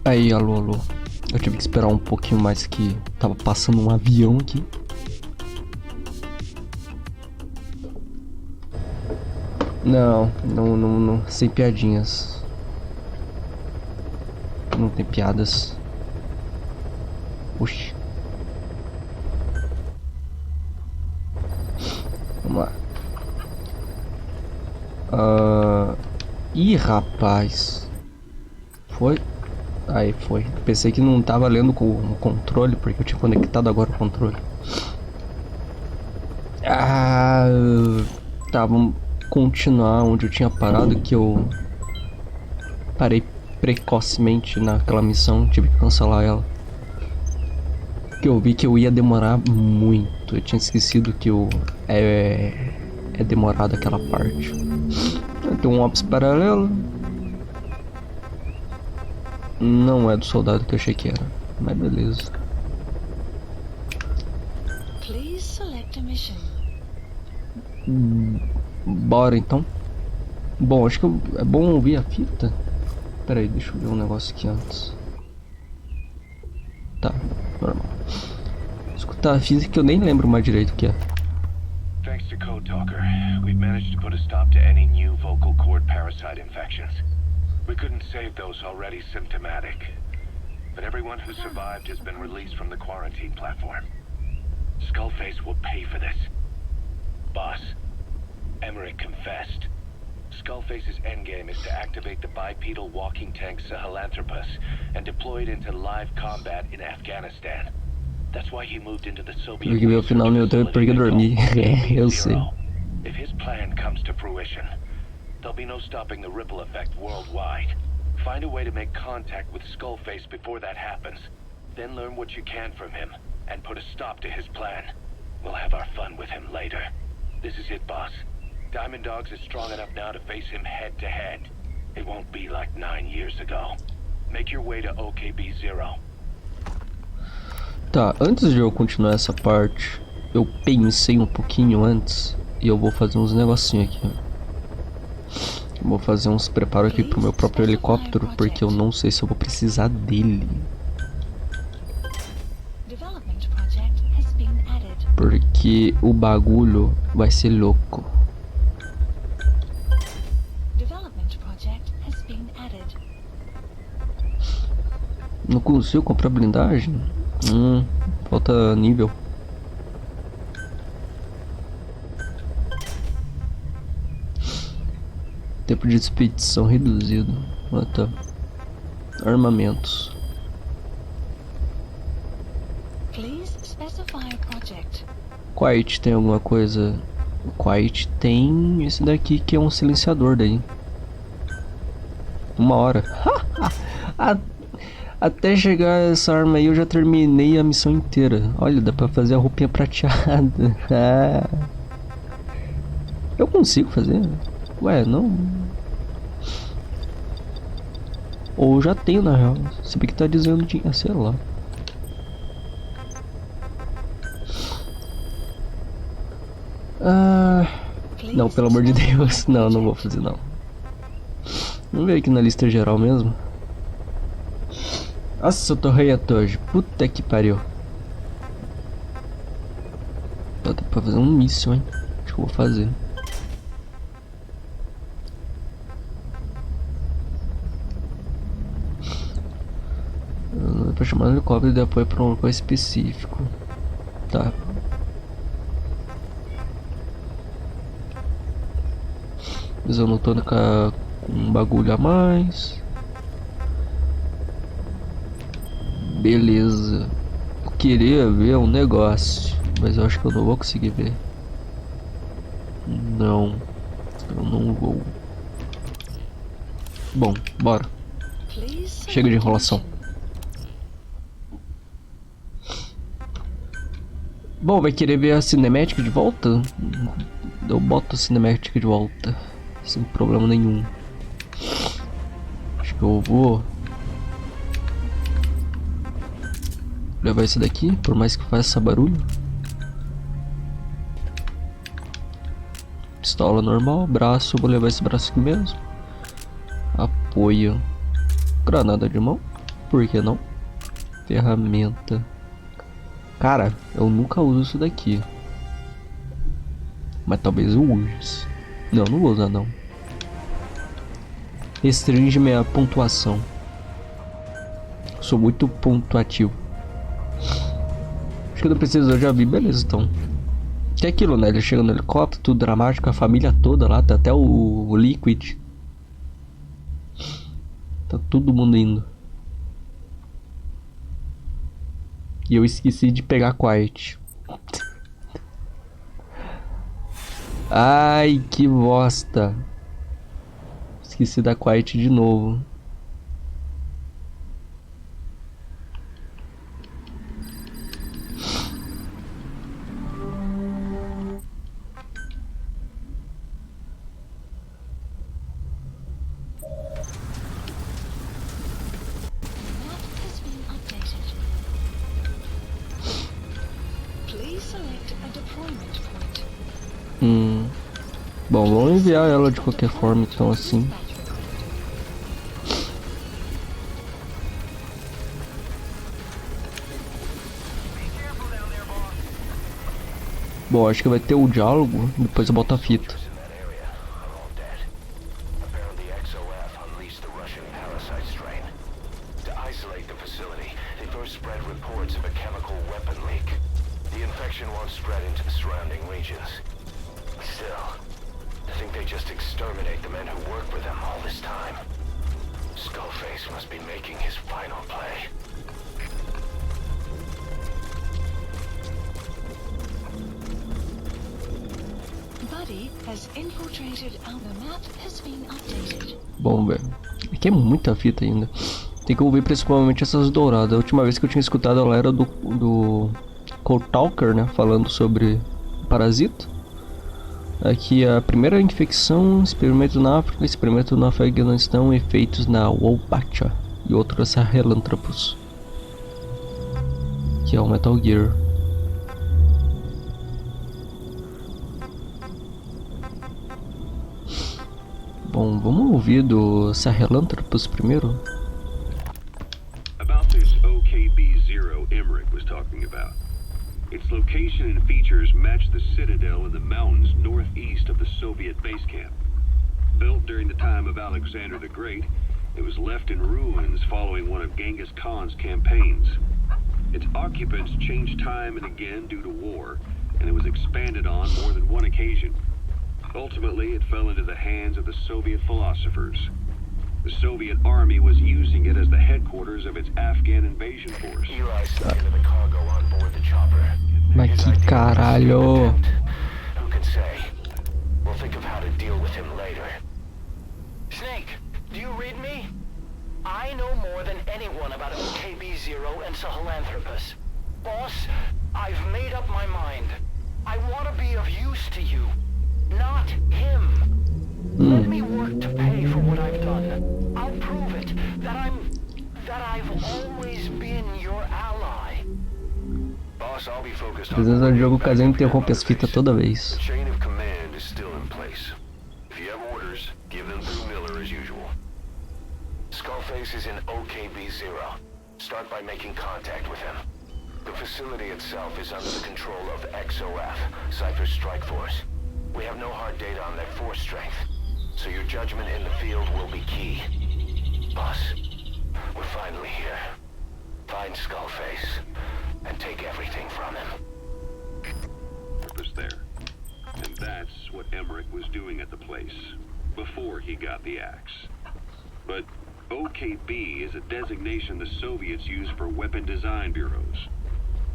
Aí, alô, alô. Eu tive que esperar um pouquinho mais que tava passando um avião aqui. Não, sem piadinhas. Não tem piadas. Oxi. Vamos lá. Ih, rapaz. Foi? Aí foi. Pensei que não tava lendo com o controle, porque eu tinha conectado agora o controle. Ah, tá, vamos continuar onde eu tinha parado, que eu parei precocemente naquela missão, tive que cancelar ela. Que eu vi que eu ia demorar muito. Eu tinha esquecido que é demorado aquela parte. Tem um ops paralelo. Não é do soldado que eu achei que era, mas beleza. Bora então. Bom, acho que é bom ouvir a fita. Pera aí, deixa eu ver um negócio aqui antes. Tá, normal. Escutar a física que eu nem lembro mais direito o que é. Thanks to Code Talker, we've managed to put a stop to any new vocal cord parasite infections. We couldn't save those already symptomatic, but everyone who survived has been released from the quarantine platform. Skullface will pay for this. Boss, Emmerich confessed. Skullface's endgame is to activate the bipedal walking tank Sahelanthropus and deploy it into live combat in Afghanistan. That's why he moved into the Soviet Meu final no YouTube porque dormi. Eu sei. If his plan comes to fruition, there'll be no stopping the ripple effect worldwide. Find a way to make contact with Skullface before that happens. Then learn what you can from him and put a stop to his plan. We'll have our fun with him later. This is it, boss. Diamond Dogs is strong enough now to face him head to head. It won't be like 9 years ago. Make your way to OKB-0. Tá, antes de eu continuar essa parte, eu pensei um pouquinho antes e eu vou fazer uns negocinhos aqui. Vou fazer uns preparos aqui pro meu próprio helicóptero, porque eu não sei se eu vou precisar dele. Porque o bagulho vai ser louco. Não consigo comprar blindagem? Falta nível. Tempo de expedição reduzido. Ah, tá. Armamentos. Quiet tem alguma coisa? Quiet tem esse daqui que é um silenciador daí. 1 hora. Até chegar essa arma aí eu já terminei a missão inteira. Olha, dá pra fazer a roupinha prateada. Eu consigo fazer? Ué, não. Ou já tenho na real. Se bem que tá dizendo de... sei lá. Não, pelo amor de Deus. Não, não vou fazer não. Vamos ver aqui na lista geral mesmo. Nossa, eu tô reiato hoje. Puta que pariu. Dá pra fazer um míssil, hein? Acho que eu vou fazer. Pra chamar um helicóptero de apoio pra um local específico. Tá. Visão tônica com um bagulho a mais. Beleza. Eu queria ver um negócio, mas eu acho que eu não vou conseguir ver. Não, eu não vou. Bom, bora. Chega de enrolação. Bom, vai querer ver a cinemática de volta? Eu boto a cinemática de volta sem problema nenhum. Acho que eu vou levar esse daqui, por mais que faça barulho. Pistola normal, braço, eu vou levar esse braço aqui mesmo. Apoio. Granada de mão. Por que não? Ferramenta. Cara, eu nunca uso isso daqui. Mas talvez eu use. Não, não vou usar não. Restringe minha pontuação. Sou muito pontuativo. Acho que não precisa, eu já vi. Beleza, então. Que é aquilo, né? Ele chega no helicóptero, tudo dramático, a família toda lá, tá até o Liquid. Tá todo mundo indo. E eu esqueci de pegar a Quiet. Ai, que bosta. Esqueci da Quiet de novo. Bom, vamos enviar ela de qualquer forma, então assim. Bom, acho que vai ter o diálogo, depois eu boto a fita. Bom, velho. Aqui é muita fita ainda. Tem que ouvir principalmente essas douradas. A última vez que eu tinha escutado ela era do Code Talker, né? Falando sobre o parasita. Aqui a primeira infecção, experimento na África, experimento no Afeganistão, efeitos na Wolbachia e outros Sahelanthropus. Que é o Metal Gear. Bom, vamos ouvir do Sahelanthropus primeiro. About this OKB-0 Emmerich was talking about. Its location and features match the citadel in the mountains northeast of the Soviet base camp. Built during the time of Alexander the Great, it was left in ruins following one of Genghis Khan's campaigns. Its occupants changed time and again due to war, and it was expanded on more than one occasion. Ultimately, it fell into the hands of the Soviet philosophers. The Soviet army was using it as the headquarters of its Afghan invasion force. Eli snuck into the cargo on board the chopper. Mas que caralho! Who can say? We'll think of how to deal with him later. Snake, do you read me? I know more than anyone about OKB-0 and Sahelanthropus. Boss, I've made up my mind. I want to be of use to you, not him. Let me work to pay for what I've done. I'll prove it, that I've always been your ally. Boss, I'll be focused on Às vezes o jogo caseiro interrompe as fitas toda vez. The chain of command is still in place. If you have orders, give them through Miller as usual. Skullface is in OKB-0. Start by making contact with him. The facility itself is under the control of XOF, Cypher's Strike Force. We have no hard data on their force strength, so your judgment in the field will be key. Boss, we're finally here. Find Skullface, and take everything from him. Purpose there. And that's what Emmerich was doing at the place, before he got the axe. But OKB is a designation the Soviets use for weapon design bureaus.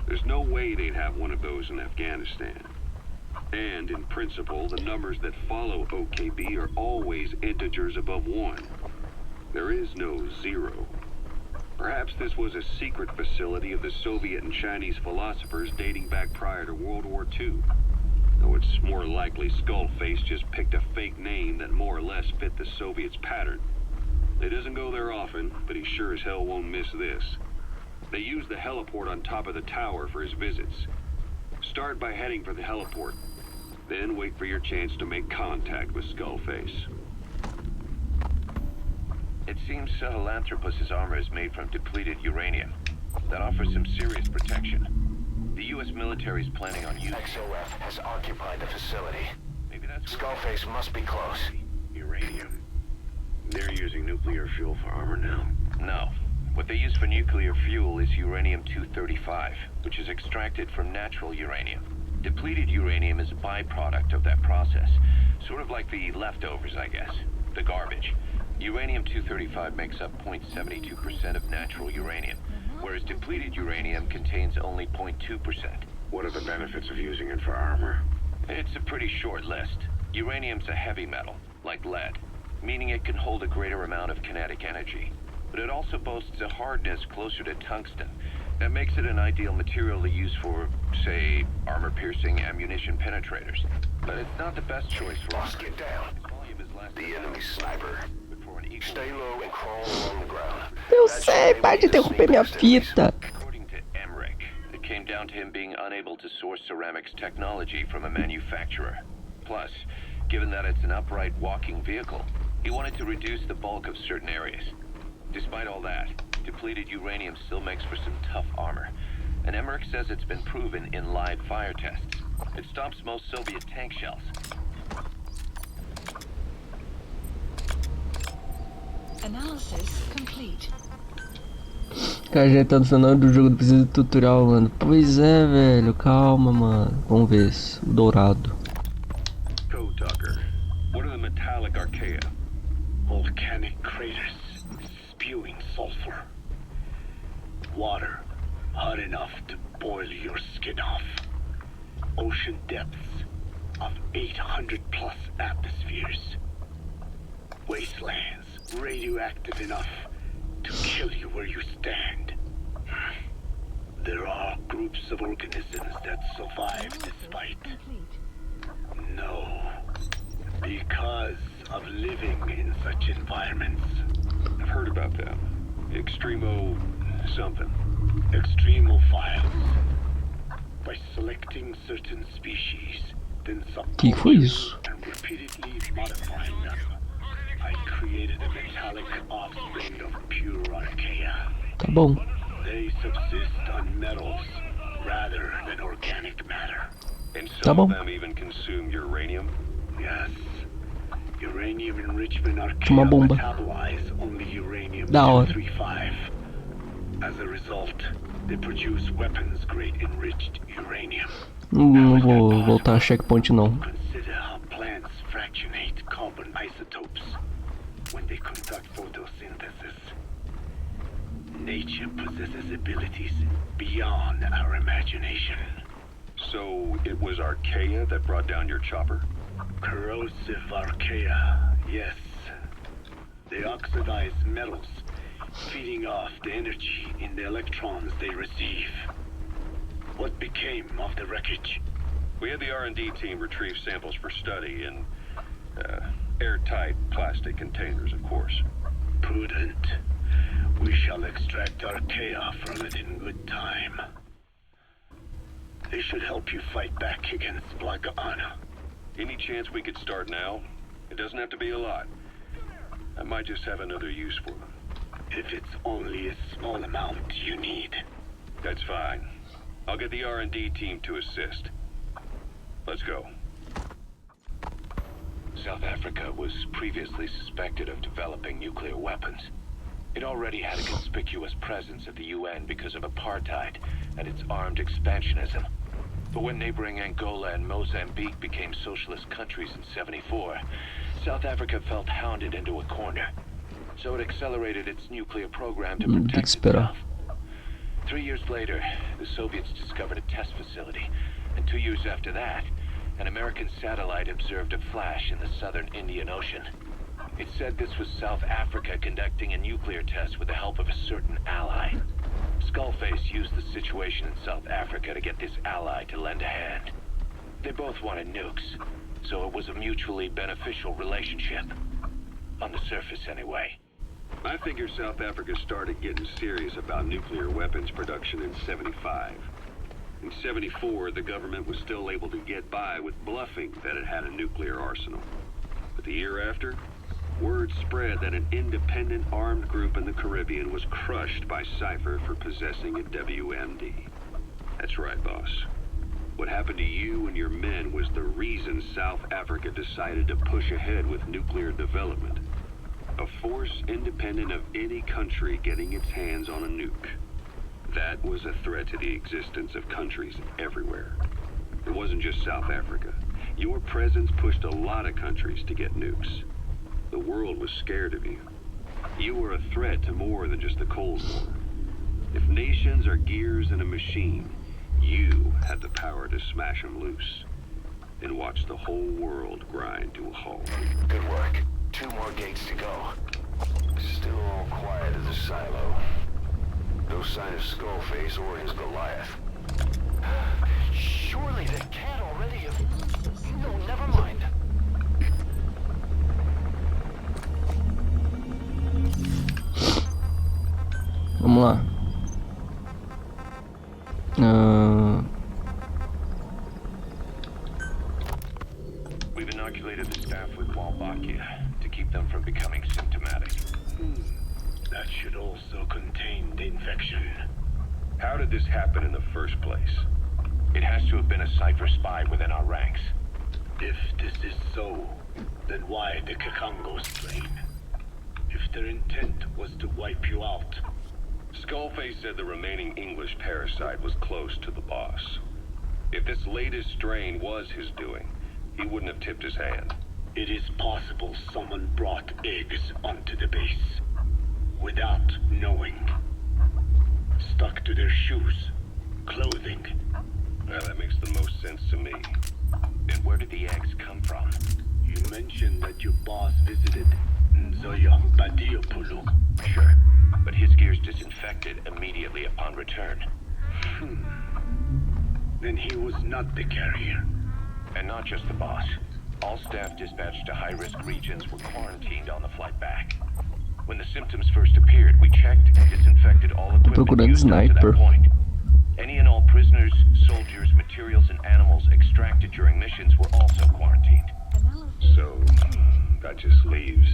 There's no way they'd have one of those in Afghanistan. And, in principle, the numbers that follow OKB are always integers above 1. There is no 0. Perhaps this was a secret facility of the Soviet and Chinese philosophers dating back prior to World War II. Though it's more likely Skullface just picked a fake name that more or less fit the Soviets' pattern. He doesn't go there often, but he sure as hell won't miss this. They use the heliport on top of the tower for his visits. Start by heading for the heliport. Then wait for your chance to make contact with Skullface. It seems Sahelanthropus's armor is made from depleted uranium. That offers some serious protection. The U.S. military is planning on using... XOF has occupied the facility. Maybe that's... Skullface must be close. Uranium. They're using nuclear fuel for armor now? No. What they use for nuclear fuel is uranium-235, which is extracted from natural uranium. Depleted uranium is a byproduct of that process. Sort of like the leftovers, I guess. The garbage. Uranium-235 makes up 0.72% of natural uranium, whereas depleted uranium contains only 0.2%. What are the benefits of using it for armor? It's a pretty short list. Uranium's a heavy metal, like lead, meaning it can hold a greater amount of kinetic energy. But it also boasts a hardness closer to tungsten. That makes it an ideal material to use for, say, armor-piercing ammunition penetrators. But it's not the best choice for... Boss, get down. The enemy sniper. Stay low and crawl along the ground. Eu sei, para de interromper minha fita. According to Emmerich, it came down to him being unable to source ceramics technology from a manufacturer. Plus, given that it's an upright walking vehicle, he wanted to reduce the bulk of certain areas. Despite all that, depleted uranium still makes for some tough armor. And Emmerich says it's been proven in live fire tests. It stops most Soviet tank shells. Analysis complete. Cara, já tá no final do jogo, não precisa de tutorial, mano. Pois é, velho, calma, mano. Vamos ver esse, o dourado. Code Talker, what are the metallic archaea? Volcanic craters, spewing sulfur. Water, hot enough to boil your skin off. Ocean depths of 800 plus atmospheres. Wastelands, radioactive enough to kill you where you stand. There are groups of organisms that survive despite... No. Because of living in such environments. I've heard about them. Extremo... something. Extremophiles. By selecting certain species, then Que foi isso? and repeatedly modifying them, I created a metallic offspring of pure archaea. Tá bom. They subsist on metals rather than organic matter. And Tá some bom. of them even consume uranium. Yes. Uranium enrichment Uma archaea bomba. metabolize only Da hora. uranium-235. As a result, they produce weapons-grade enriched uranium. Não vou voltar a checkpoint não. Consider how plants fractionate carbon isotopes when they conduct photosynthesis. Nature possesses abilities beyond our imagination. So, it was archaea that brought down your chopper? Corrosive archaea, yes. They oxidize metals, feeding off the energy in the electrons they receive. What became of the wreckage? We had the R&D team retrieve samples for study in airtight plastic containers, of course. Prudent. We shall extract archaea from it in good time. They should help you fight back against Black Anna. Any chance we could start now? It doesn't have to be a lot. I might just have another use for them. If it's only a small amount you need. That's fine. I'll get the R&D team to assist. Let's go. South Africa was previously suspected of developing nuclear weapons. It already had a conspicuous presence at the UN because of apartheid and its armed expansionism. But when neighboring Angola and Mozambique became socialist countries in '74, South Africa felt hounded into a corner. So it accelerated its nuclear program to Tem que protect esperar. itself. 3 years later, the Soviets discovered a test facility, and 2 years after that, an American satellite observed a flash in the southern Indian Ocean. It said this was South Africa conducting a nuclear test with the help of a certain ally. Skullface used the situation in South Africa to get this ally to lend a hand. They both wanted nukes, so it was a mutually beneficial relationship. On the surface, anyway. I figure South Africa started getting serious about nuclear weapons production in '75. In '74, the government was still able to get by with bluffing that it had a nuclear arsenal. But the year after, Word spread that an independent armed group in the Caribbean was crushed by Cypher for possessing a WMD. That's right, boss. What happened to you and your men was the reason South Africa decided to push ahead with nuclear development. A force independent of any country getting its hands on a nuke. That was a threat to the existence of countries everywhere. It wasn't just South Africa. Your presence pushed a lot of countries to get nukes. The world was scared of you. You were a threat to more than just the Cold War. If nations are gears in a machine, you had the power to smash them loose and watch the whole world grind to a halt. Good work. 2 more gates to go. Still all quiet at the silo. No sign of Skullface or his Goliath. Surely they can't already have... No, never mind. Vamos lá. We've inoculated the staff with Walbakia to keep them from becoming symptomatic. That should also contain the infection. How did this happen in the first place? It has to have been a Cypher spy within our ranks. If this is so, then why the Kakongo strain? If their intent was to wipe you out. Skullface said the remaining English parasite was close to the boss. If this latest strain was his doing, he wouldn't have tipped his hand. It is possible someone brought eggs onto the base. Without knowing. Stuck to their shoes, clothing. Well, that makes the most sense to me. And where did the eggs come from? You mentioned that your boss visited Nzoya Badiopulu. Sure, but his gear's disinfected immediately upon return. Then he was not the carrier. And not just the boss. All staff dispatched to high-risk regions were quarantined on the flight back. When the symptoms first appeared, we checked and disinfected all equipment procurando used up to sniper. that point. Any and all prisoners, soldiers, materials, and animals extracted during missions were also quarantined. Analysis. So, that just leaves...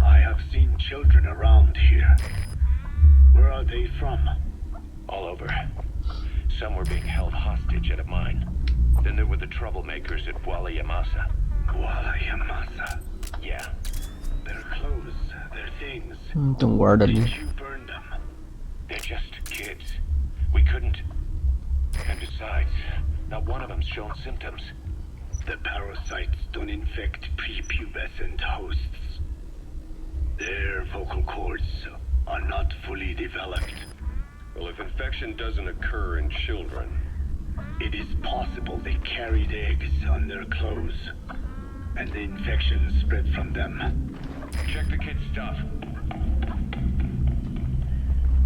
I have seen children around here. Where are they from? all over. Some were being held hostage at a mine. Then there were the troublemakers at Yamasa. Yamasa. Yeah. Their clothes, their things. Então guarda ali. Did you burn them? They're just kids. We couldn't. And besides, not one of them's shown symptoms. The parasites don't infect prepubescent hosts. Their vocal cords are not fully developed. Well, if infection doesn't occur in children... It is possible they carried eggs on their clothes, and the infection spread from them. Check the kid's stuff.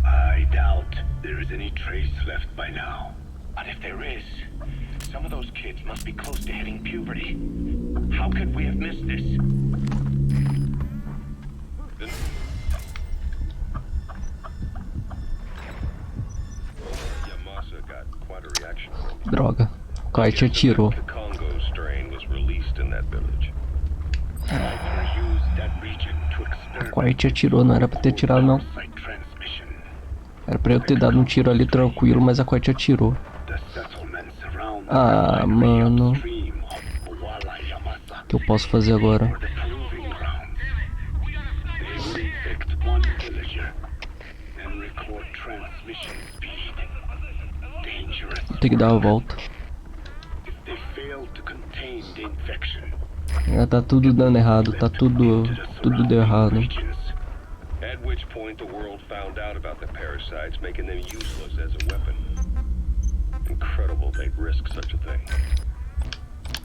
I doubt there is any trace left by now. But if there is, some of those kids must be close to hitting puberty. How could we have missed this? Yamasa got quite a reaction. Droga. O kite atirou. The Congo strain was released in that village. Cypher used that region to O experiment kite atirou, não era pra ter tirado não. parasite transmission. Era pra eu ter dado um tiro ali tranquilo, mas a kite atirou. The settlements around Ah, the mano. upstream of Yamasa O que eu posso fazer agora? were the proving grounds. They would infect one villager and record transmission speed. Dangerous. Vou ter que dar a volta. If they fail to contain the infection, Tá tudo dando errado, tá tudo deu errado. At which point the world found out about the parasites, making them useless as a weapon. Incredible they'd risk such a thing.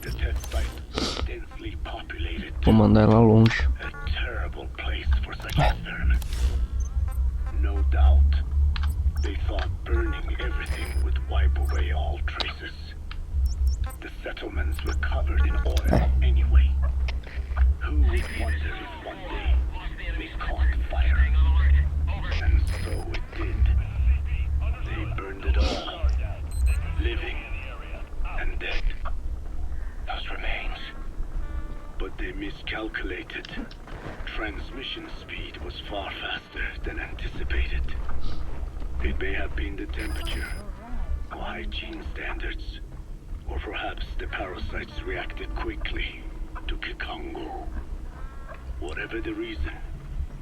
The test site was densely populated. Vou mandar ela longe. A terrible place for such experiments. No doubt, they thought burning everything would wipe away all traces. The settlements were covered in oil anyway. Who would wonder if one day they caught fire? And so it did. They burned it all, living and dead. Those remains. But they miscalculated. transmission speed was far faster than anticipated. It may have been the temperature, or hygiene standards, or perhaps the parasites reacted quickly to Kikongo. Whatever the reason,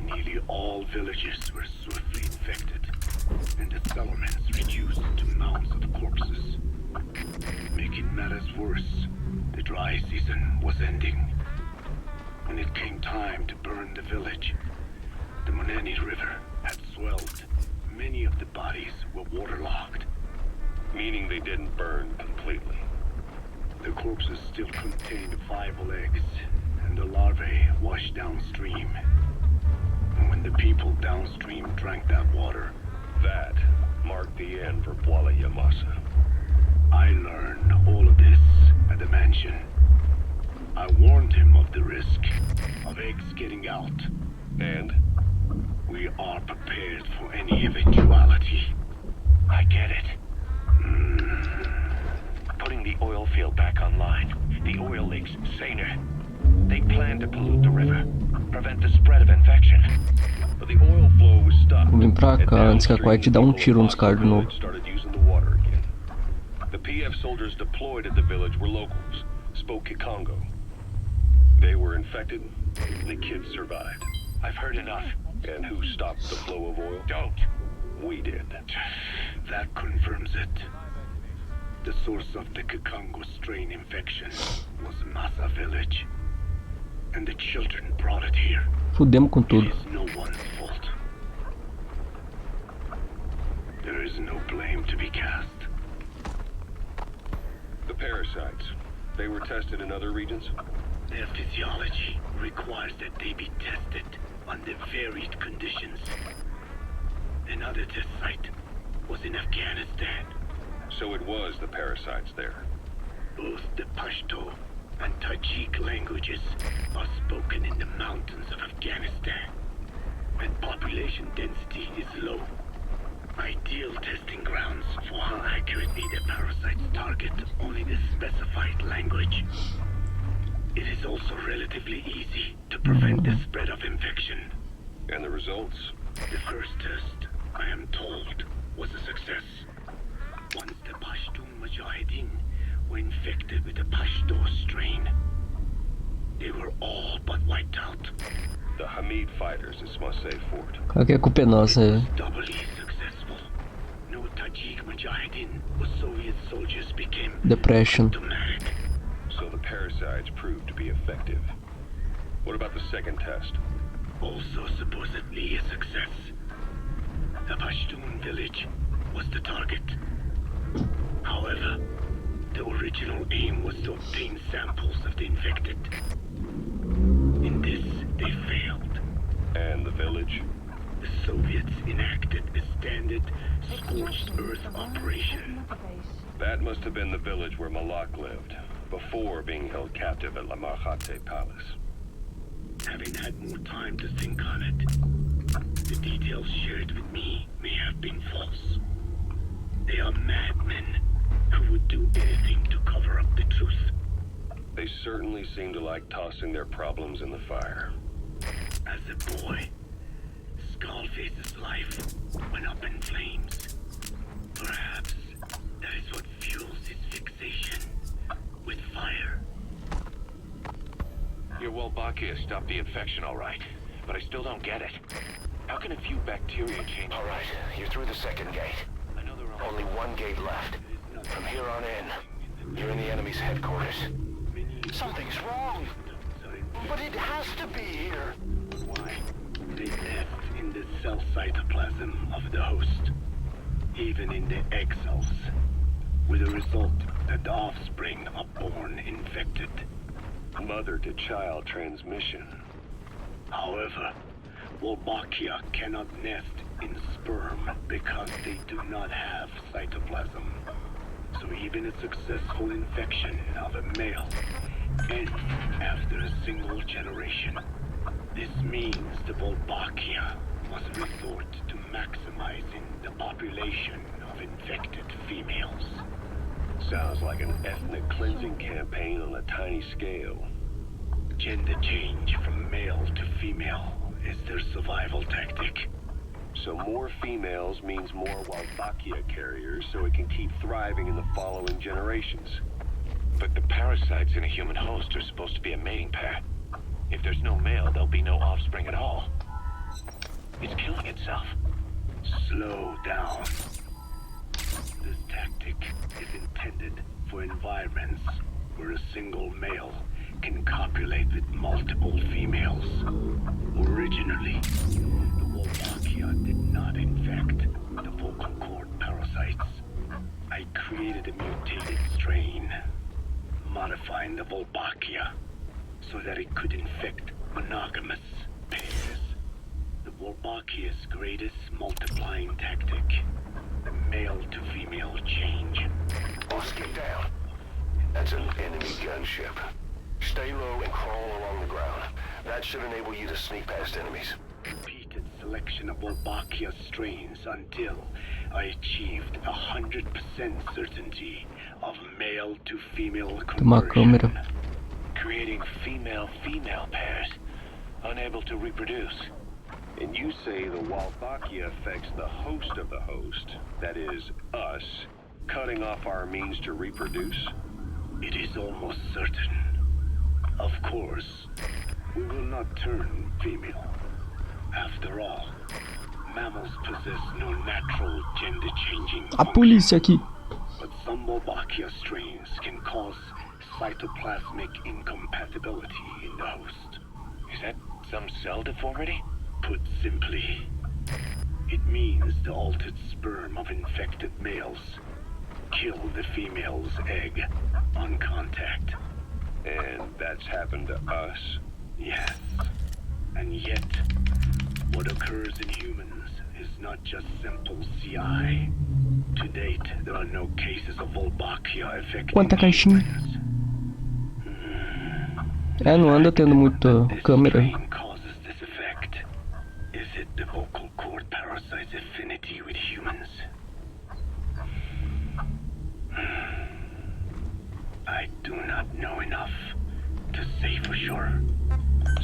nearly all villages were swiftly infected, and the settlements reduced to mounds of corpses. Making matters worse, the dry season was ending. When it came time to burn the village, the Moneni River had swelled. Many of the bodies were waterlogged. Meaning they didn't burn completely. The corpses still contained viable eggs, and the larvae washed downstream. And when the people downstream drank that water, That marked the end for Bwala Yamasa. I learned all of this at the mansion. I warned him of the risk of eggs getting out. And? We are prepared for any eventuality. I get it. Putting the oil field back online. The oil leaks saner. They plan to pollute the river. Prevent the spread of infection. But the oil flow was stopped. Vou vir pra cá antes que a Quiet dá tiro nos caras de novo. Started using the water again. The PF soldiers deployed at the village were locals. Spoke Kikongo. They were infected, and the kids survived. I've heard enough. And who stopped the flow of oil? Don't. We did. That confirms it. The source of the Kikongo strain infection was Masa village. And the children brought it here. Fudemos com It tudo. is no one's fault. There is no blame to be cast. The parasites. They were tested in other regions? Their physiology requires that they be tested under varied conditions. Another test site was in Afghanistan. So it was the parasites there. Both the Pashto and Tajik languages are spoken in the mountains of Afghanistan, and population density is low. Ideal testing grounds for how accurately the parasites target only the specified language. It is also relatively easy to prevent the spread of infection. And the results? The first test, I am told, was a success. Once the Pashtun Mujahideen were infected with the Pashto strain, they were all but wiped out. The Hamid fighters at Smasei Fort. Claro que a culpa é nossa. It was doubly successful. No Tajik Mujahideen or Soviet soldiers became Depression. symptomatic. So the parasites proved to be effective. What about the second test? Also supposedly a success. The Pashtun village was the target. However, the original aim was to obtain samples of the infected. In this, they failed. And the village? The Soviets enacted a standard scorched earth operation. That must have been the village where Malak lived, before being held captive at La Marjate Palace. Having had more time to think on it, the details shared with me may have been false. They are madmen who would do anything to cover up the truth. They certainly seem to like tossing their problems in the fire. As a boy, Skullface's life went up in flames. Perhaps that is what fuels his fixation with fire. Your Wolbachia stopped the infection all right, but I still don't get it. How can a few bacteria change? All right, you're through the second gate. Only one gate left. From here on in, you're in the enemy's headquarters. Something's wrong. But it has to be here. Why? They nest in the cell cytoplasm of the host, even in the egg cells, with the result that the offspring are born infected. Mother-to-child transmission. However, Wolbachia cannot nest in sperm because they do not have cytoplasm. So even a successful infection of a male ends after a single generation. This means the Wolbachia must resort to maximizing the population of infected females. Sounds like an ethnic cleansing campaign on a tiny scale. gender change from male to female is their survival tactic. So more females means more Wolbachia carriers, so it can keep thriving in the following generations. But the parasites in a human host are supposed to be a mating pair. If there's no male, there'll be no offspring at all. It's killing itself. Slow down. This tactic is intended for environments where a single male can copulate with multiple females. Originally, the Wolbachia did not infect the vocal cord parasites. I created a mutated strain, modifying the Wolbachia so that it could infect monogamous pairs. The Wolbachia's greatest multiplying tactic, the male-to-female change. Boss, get down. That's an enemy gunship. Stay low and crawl along the ground. That should enable you to sneak past enemies. Repeated selection of Wolbachia strains until I achieved 100% certainty of male-to-female Uma câmera. conversion. Creating female-female pairs, unable to reproduce. And you say the Wolbachia affects the host of the host, that is, us, cutting off our means to reproduce? It is almost certain. Of course, we will not turn female. After all, mammals possess no natural gender-changing A polícia aqui. but some Wolbachia strains can cause cytoplasmic incompatibility in the host. Is that some cell deformity? Put simply, it means the altered sperm of infected males kill the female's egg on contact. And that's happened to us? Yes. And yet, what occurs in humans is not just simple CI. To date, there are no cases of Wolbachia affecting Quanta caixinha. humans. Não anda tendo muita This câmera. strain causes this effect. Is it the vocal cord parasite's affinity with humans? I do not know enough to say for sure.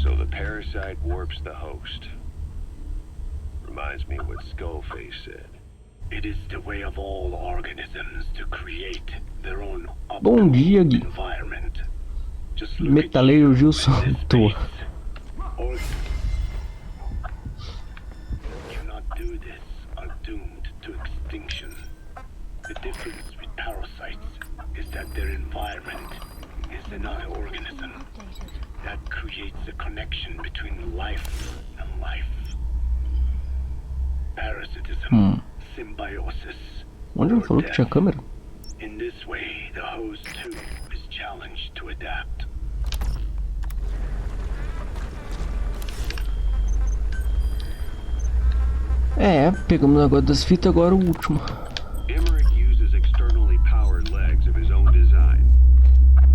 So the parasite warps the host. Reminds me of what Skullface said. It is the way of all organisms to create their own Bom dia, Gui. environment. Just look at Metaleiro you Gilson. and this Tô. face. Cannot do this are doomed to extinction. The difference with parasites is that their environment is another organism. That creates a connection between life and life. Parasitism, symbiosis, Onde ele or falou que tinha death. câmera? In this way, the host too is challenged to adapt. Pegamos agora das fitas, agora o último. Emmerich uses externally powered legs of his own design.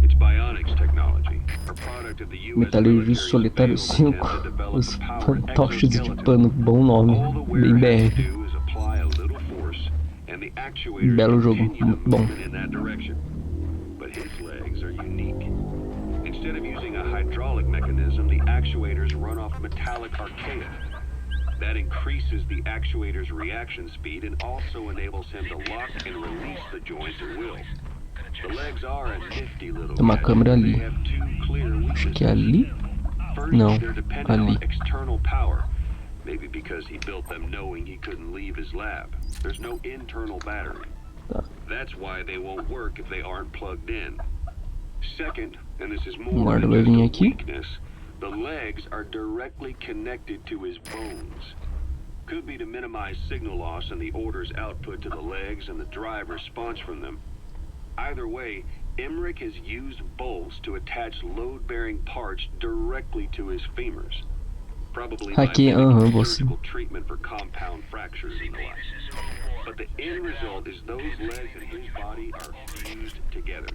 It's bionics technology, a product of the US Metaleiro military Solitário failed 5. attempt to develop Os a powered fantoches de exoskeleton. pano. Bom nome. All the Bem wearer has BR. to do is apply a little force, and the actuators Belo jogo, continue the muito bom. movement in that direction. But his legs are unique. Instead of using a hydraulic mechanism, the actuators run off metallic archaea. That increases the actuator's reaction speed and also enables him to lock and release the joint at will. The legs are a nifty little Tem uma gadget, câmera but ali. they have two clear Acho que é weaknesses. ali. First, Não, they're dependent ali. on external power. Maybe because he built them knowing he couldn't leave his lab. There's no internal battery. Tá. That's why they won't work if they aren't plugged in. Second, and this is more Guarda than vai just vir a aqui. weakness, the legs are directly connected to his bones. Could be to minimize signal loss and the orders output to the legs and the drive response from them. Either way, Emmerich has used bolts to attach load-bearing parts directly to his femurs. Probably by Aqui, mimicking você. surgical treatment for compound fractures and the like. But the end result is those legs and his body are fused together.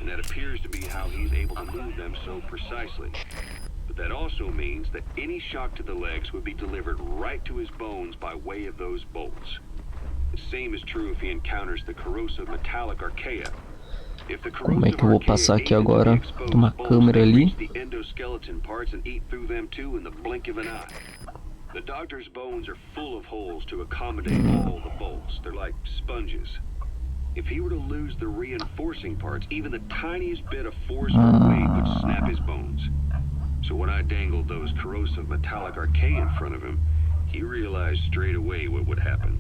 And that appears to be how he's able to move them so precisely. But that also means that any shock to the legs would be delivered right to his bones by way of those bolts. The same is true if he encounters the corrosive metallic archaea. If the Como é que eu corrosive vou archaea passar aqui ate into agora? the exposed Tem uma bolts, câmera they ali. reach the endoskeleton parts and eat through them too in the blink of an eye. The doctor's bones are full of holes to accommodate all the bolts. They're like sponges. If he were to lose the reinforcing parts, even the tiniest bit of force or weight would snap his bones. So when I dangled those corrosive metallic archaea in front of him, he realized straight away what would happen.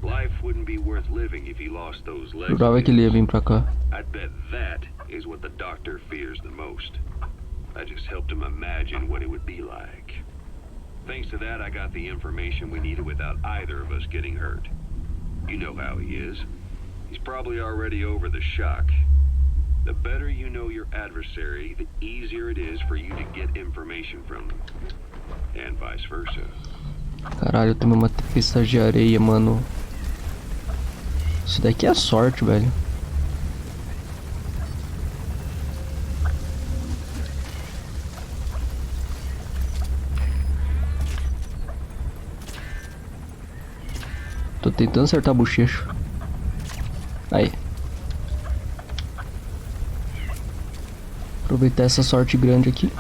Life wouldn't be worth living if he lost those legs. Jurava que ele ia vir pra cá. I'd bet that is what the doctor fears the most. I just helped him imagine what it would be like. Thanks to that, I got the information we needed without either of us getting hurt. You know how he is. He's probably already over the shock. The better you know your adversary, the easier it is for you to get information from them. And vice versa. Caralho, eu tomei uma tempestade de areia, mano. Isso daqui é sorte, velho. Tô tentando acertar a bochecha. Aí. Aproveitar essa sorte grande aqui.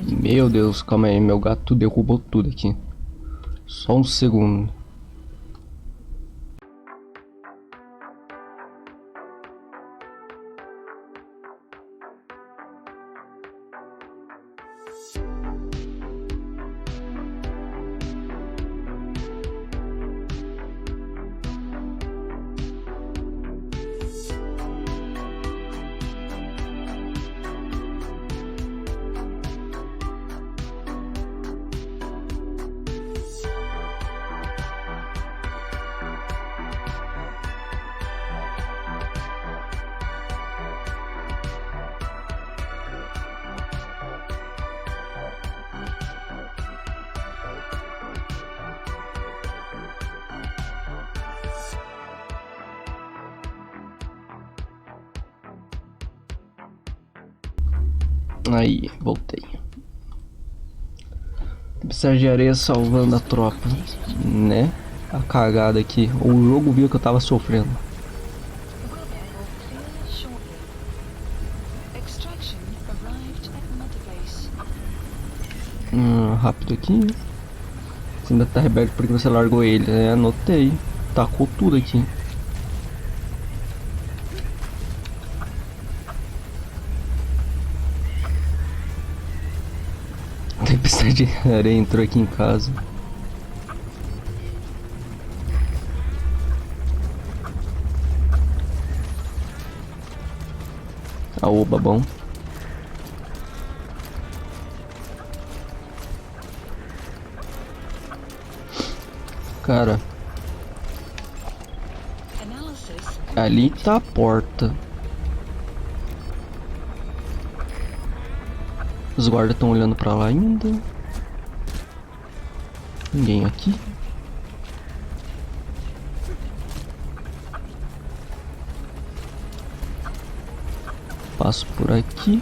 Meu Deus, calma aí, meu gato derrubou tudo aqui. Só um segundo. Aí, voltei. Tempestade de areia salvando a tropa, né? A cagada aqui. O jogo viu que eu tava sofrendo. Rápido aqui. Você ainda tá rebelde porque você largou ele, né? Anotei. Tacou tudo aqui. Tempestade de areia entrou aqui em casa. Aô, babão. Cara, ali tá a porta. Os guardas estão olhando pra lá ainda. Ninguém aqui. Passo por aqui.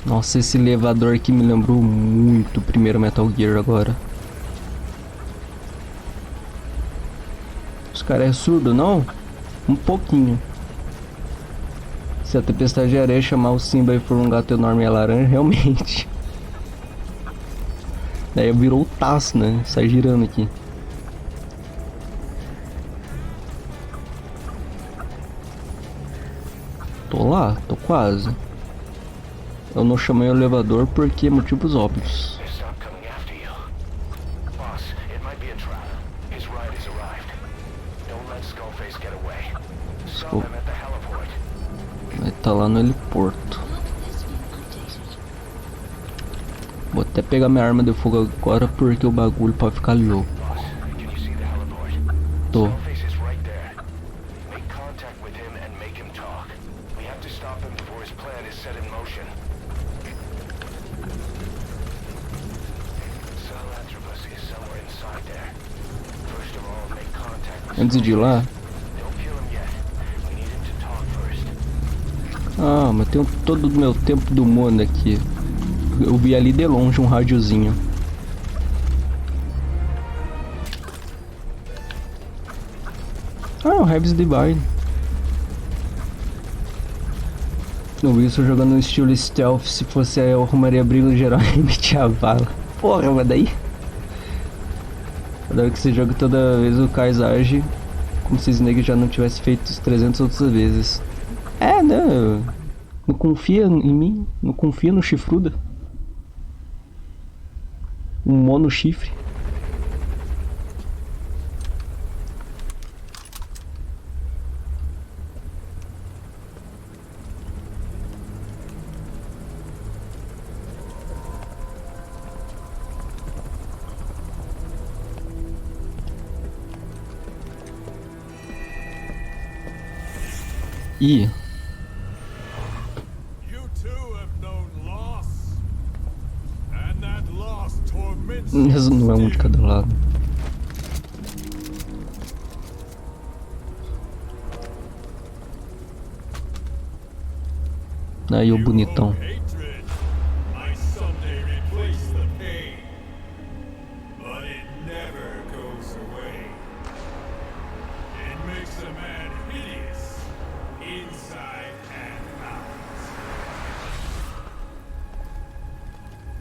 Nossa, esse elevador aqui me lembrou muito o primeiro Metal Gear agora. Os caras é surdo, não? Um pouquinho. Se a tempestade de areia chamar o Simba e for um gato enorme e a laranja, realmente. Daí virou o taço, né? Sai girando aqui. Tô lá, tô quase. Eu não chamei o elevador porque motivos óbvios. Vai tá lá no heliporto. Vou até pegar minha arma de fogo agora porque o bagulho pode ficar louco. Tô. Antes de ir lá, Ah, mas tenho todo o meu tempo do mundo aqui. Eu vi ali de longe um rádiozinho. Ah, o Heaven's Divine. Eu vi isso jogando no estilo stealth. Se fosse eu arrumaria briga no geral e metia a bala. Porra, mas daí... Toda vez que você joga, toda vez o Kais age como se Snake já não tivesse feito os 300 outras vezes. É, né? Não confia em mim, não confia no chifruda. Um mono chifre. Ih. You too have known loss, and that loss torments Mas não é um de cada lado. Aí o bonitão. hatred might someday replace the pain, but it never goes away. It makes a man hideous, inside and out.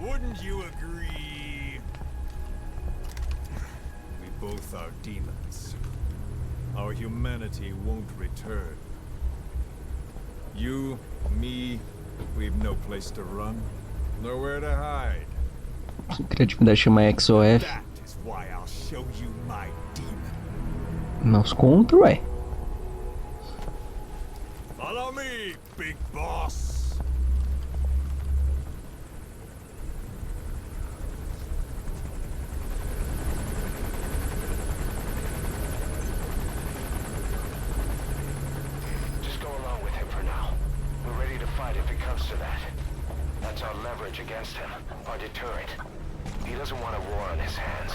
Wouldn't you agree? We both are demons. Our humanity won't return. You, me, we've no place to run, nowhere to hide. Criatividade chama XOF. That is why I'll show you my demon. Mouse contra, ué. Follow me, big boss. Just go along with him for now. We're ready to fight if it comes to that. That's our leverage against him, our deterrent. He doesn't want a war on his hands.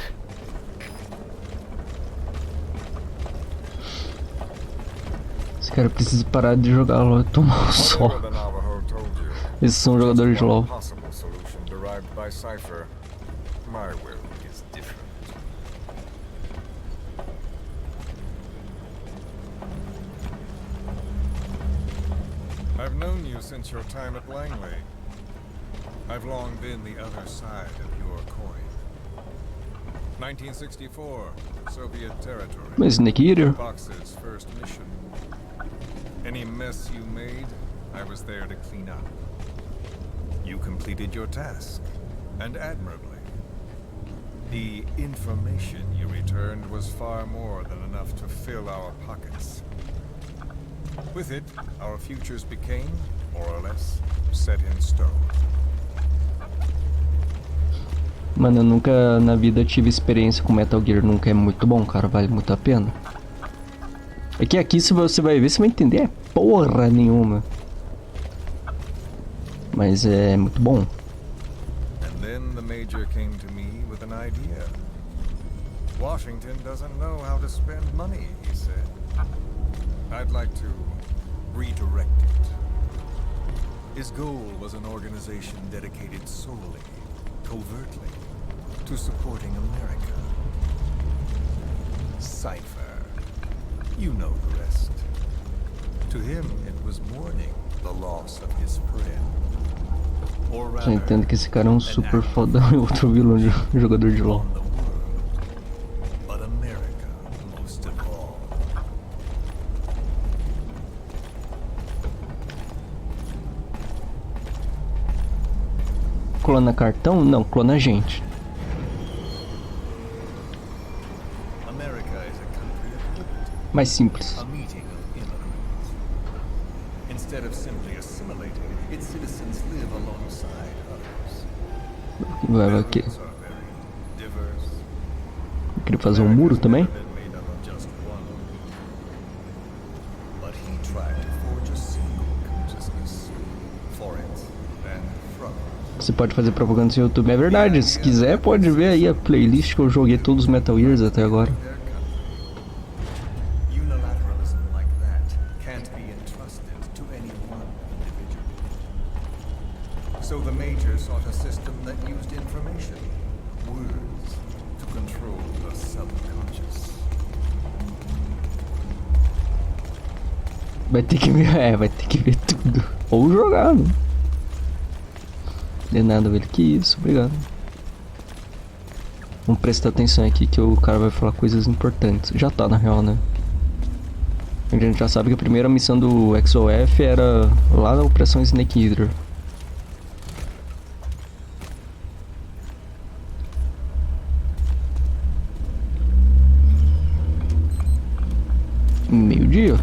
Esse cara precisa parar de jogar LOL e tomar um sol. Whatever the Navajo told you, Esses são jogadores de one LOL. possible solution derived by Cypher. My will is different. I've known you since your time at Langley. I've long been the other side of your coin. 1964, Soviet territory. Mas Snake Eater? Box's first mission. Any mess you made, I was there to clean up. You completed your task, and admirably. The information you returned was far more than enough to fill our pockets. With it, our futures became, more or less, set in stone. Mano, eu nunca na vida tive experiência com Metal Gear. Nunca é muito bom, cara. Vale muito a pena. É que aqui, se você vai ver, você vai entender é porra nenhuma. Mas é muito bom. And then the Major came to me with an idea. Washington doesn't know how to spend money, he said. I'd like to redirect it. His goal was an organization dedicated solely, covertly, to supporting America. Cypher. You know the rest. To him, it was mourning the loss of his friend. Or Eu rather, entendo que esse cara é um super fodão e outro vilão de jogador de LOL. on the world, but America most of all. Clona cartão? Não, clona gente. America is a country of liberty, Mais simples. a meeting of immigrants. Instead of simply assimilating, its citizens live alongside others. Vai aqui. Immigrants are very diverse. Eu queria fazer um muro também. Never been made up of just one. But he tried to forge a single consciousness for it and from it. Você pode fazer propaganda no seu YouTube. É verdade, se quiser pode ver aí a playlist que eu joguei todos os Metal Gears até agora. Their country. Unilateralism like that can't be entrusted to any one individual. Vai ter que ver, vai ter que ver tudo. Ou jogar, né? De nada, velho. Que isso, obrigado. Vamos prestar atenção aqui que o cara vai falar coisas importantes. Já tá, na real, né? A gente já sabe que a primeira missão do XOF era lá na Operação Snake Eater. Meio-dia.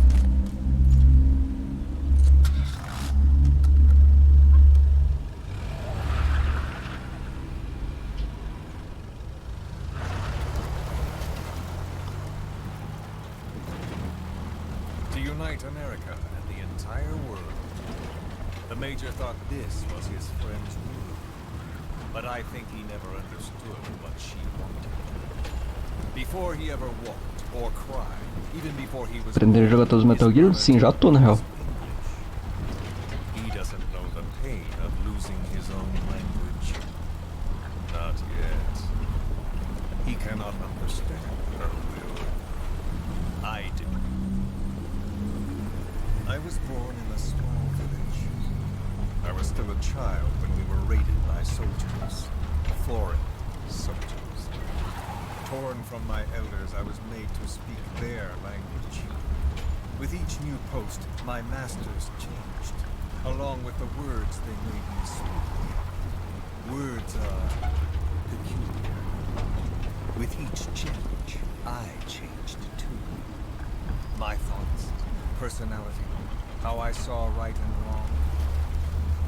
To unite America and the entire world. The Major thought this was his friend's rule. But I think he never understood what she wanted. Before he ever walked or cried, even before he was Aprender a jogar todos os Metal Gear? Sim, já tô, na real. He doesn't know the pain of losing his own language. Not yet. He cannot understand her will. I do. I was born in a small village. I was still a child when we were raided by soldiers. Foreign soldiers. Torn from my elders, I was made to speak their language. With each new post, my masters changed, along with the words they made me speak. Words are peculiar. With each change, I changed too. My thoughts, personality, how I saw right and wrong.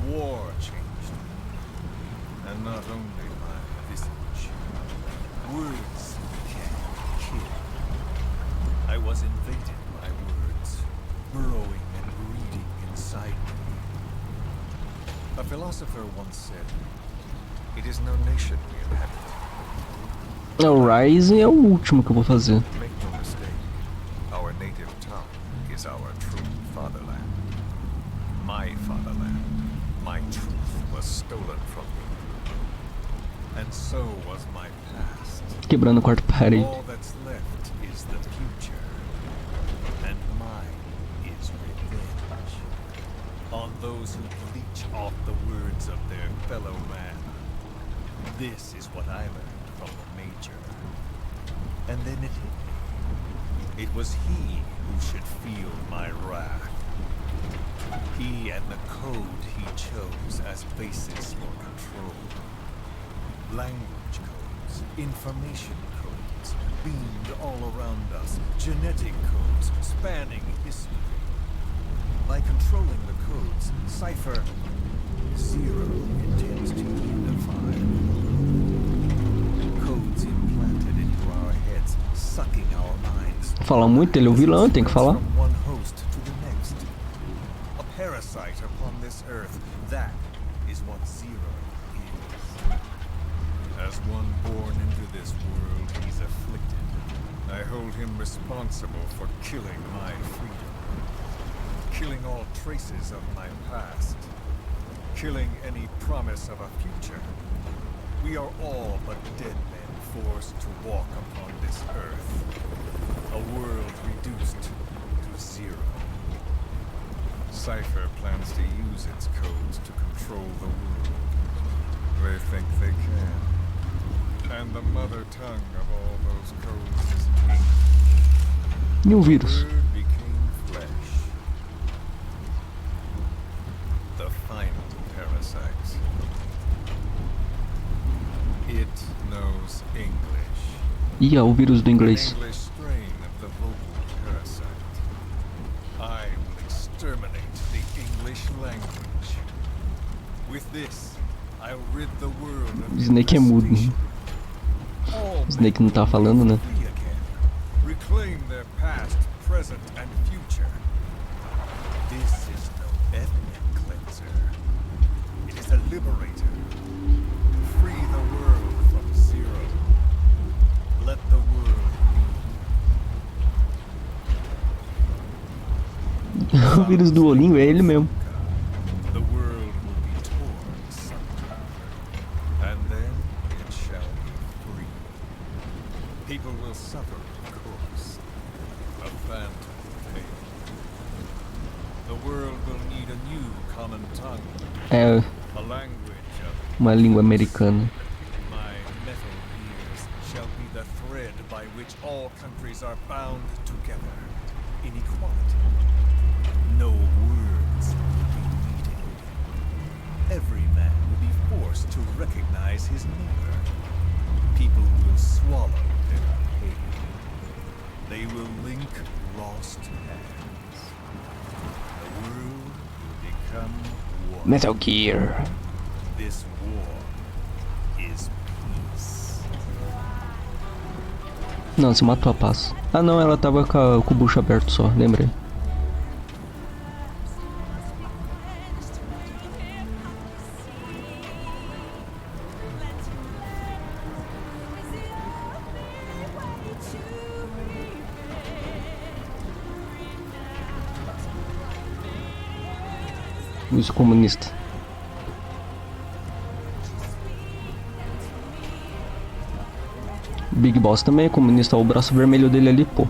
War changed me, and not only my visage. Words can kill. I was invaded by words, burrowing and breeding inside me. A philosopher once said, "It is no nation we inhabit." O Rising é o último que eu vou fazer. Make no mistake, our native tongue is our true fatherland. My fatherland, my truth was stolen from me. And so was my past. Quebrando a quarta parede. All that's left is the future. And mine is revenge. On those who bleach off the words of their fellow man. This is what I learned from the Major. And then it hit me. It was he who should feel my wrath. He and the code he chose as basis for control. Language codes, information codes, beamed all around us, genetic codes spanning history. By controlling the codes, Cypher Zero intends to unify. Codes implanted into our heads, sucking our minds. Fala muito, ele é o vilão, tem que falar. From one host to the next. A parasite upon this earth, that is what Zero is. As one born into this world, he's afflicted. I hold him responsible for killing my freedom. Killing all traces of my past. Killing any promise of a future. We are all but dead men forced to walk upon this earth. A world reduced to zero. Cypher plans to use its codes to control the world. They think they can. And the mother tongue of all those codes is English. E um vírus. The word became flesh. The final parasite. It knows English. Ih, é o vírus do inglês. English strain of the vocal parasite. I will exterminate the English language. With this, I'll rid the world of Snake é mudo. devastation. All Snake não tá falando, né? free again. Reclaim their past, present, and future. This is no ethnic cleanser. It is a liberator. Free the world from zero. Let the world O vírus do olhinho é ele mesmo. The world will be torn asunder, and then it shall be free. People will suffer, of course, a phantom pain. The world will need a new common tongue, É a language of uma língua americana. my metal gears shall be the thread by which all countries are bound together in equality. No words will be needed. Every man will be forced to recognize his neighbor. People will swallow their pain. They will link lost hands. The world will become one. Metal Gear. This war is peace. Não, se matou a paz. Ah não, ela tava com o bucho aberto só, lembrei. Isso comunista. Big Boss também é comunista, o braço vermelho dele ali, pô.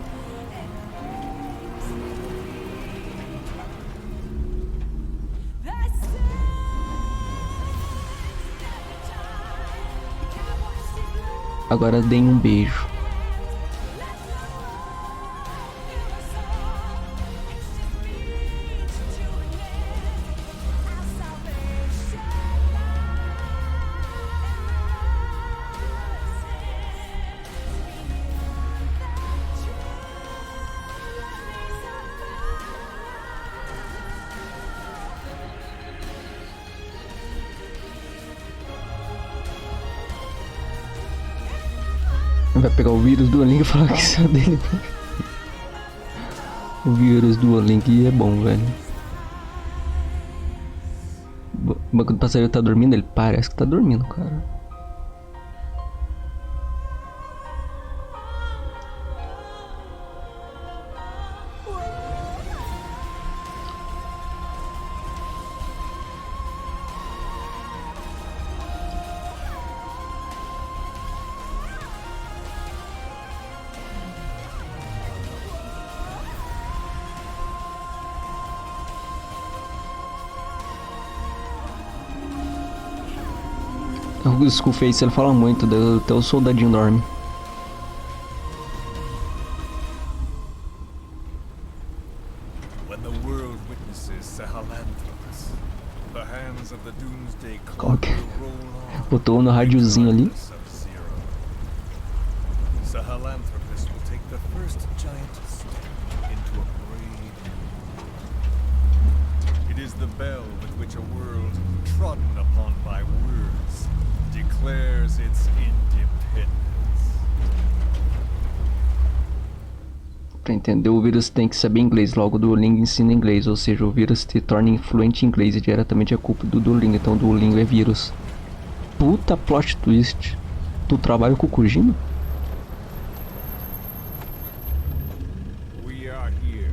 Agora deem um beijo. Vai pegar o vírus do Duolingo e falar que isso é dele. O vírus do Duolingo é bom, velho. O banco do passageiro tá dormindo? Ele parece que tá dormindo, cara. O Skullface ele fala muito, até o soldadinho dorme. When the world witnesses Sahelanthropus, the hands of the Doomsday Clock Ok. will roll on. Botou no rádiozinho ali. Sub-Zero. Sahelanthropus will take the first giant step into a brave new world. It is the bell with which a world trodden upon by words declares its independence. Pra entender o vírus tem que saber inglês, logo o Duolingo ensina inglês, ou seja, o vírus te torna influente em inglês e diretamente é culpa do Duolingo, então o Duolingo é vírus. Puta plot twist. Tu trabalha com o Kojima? We are here.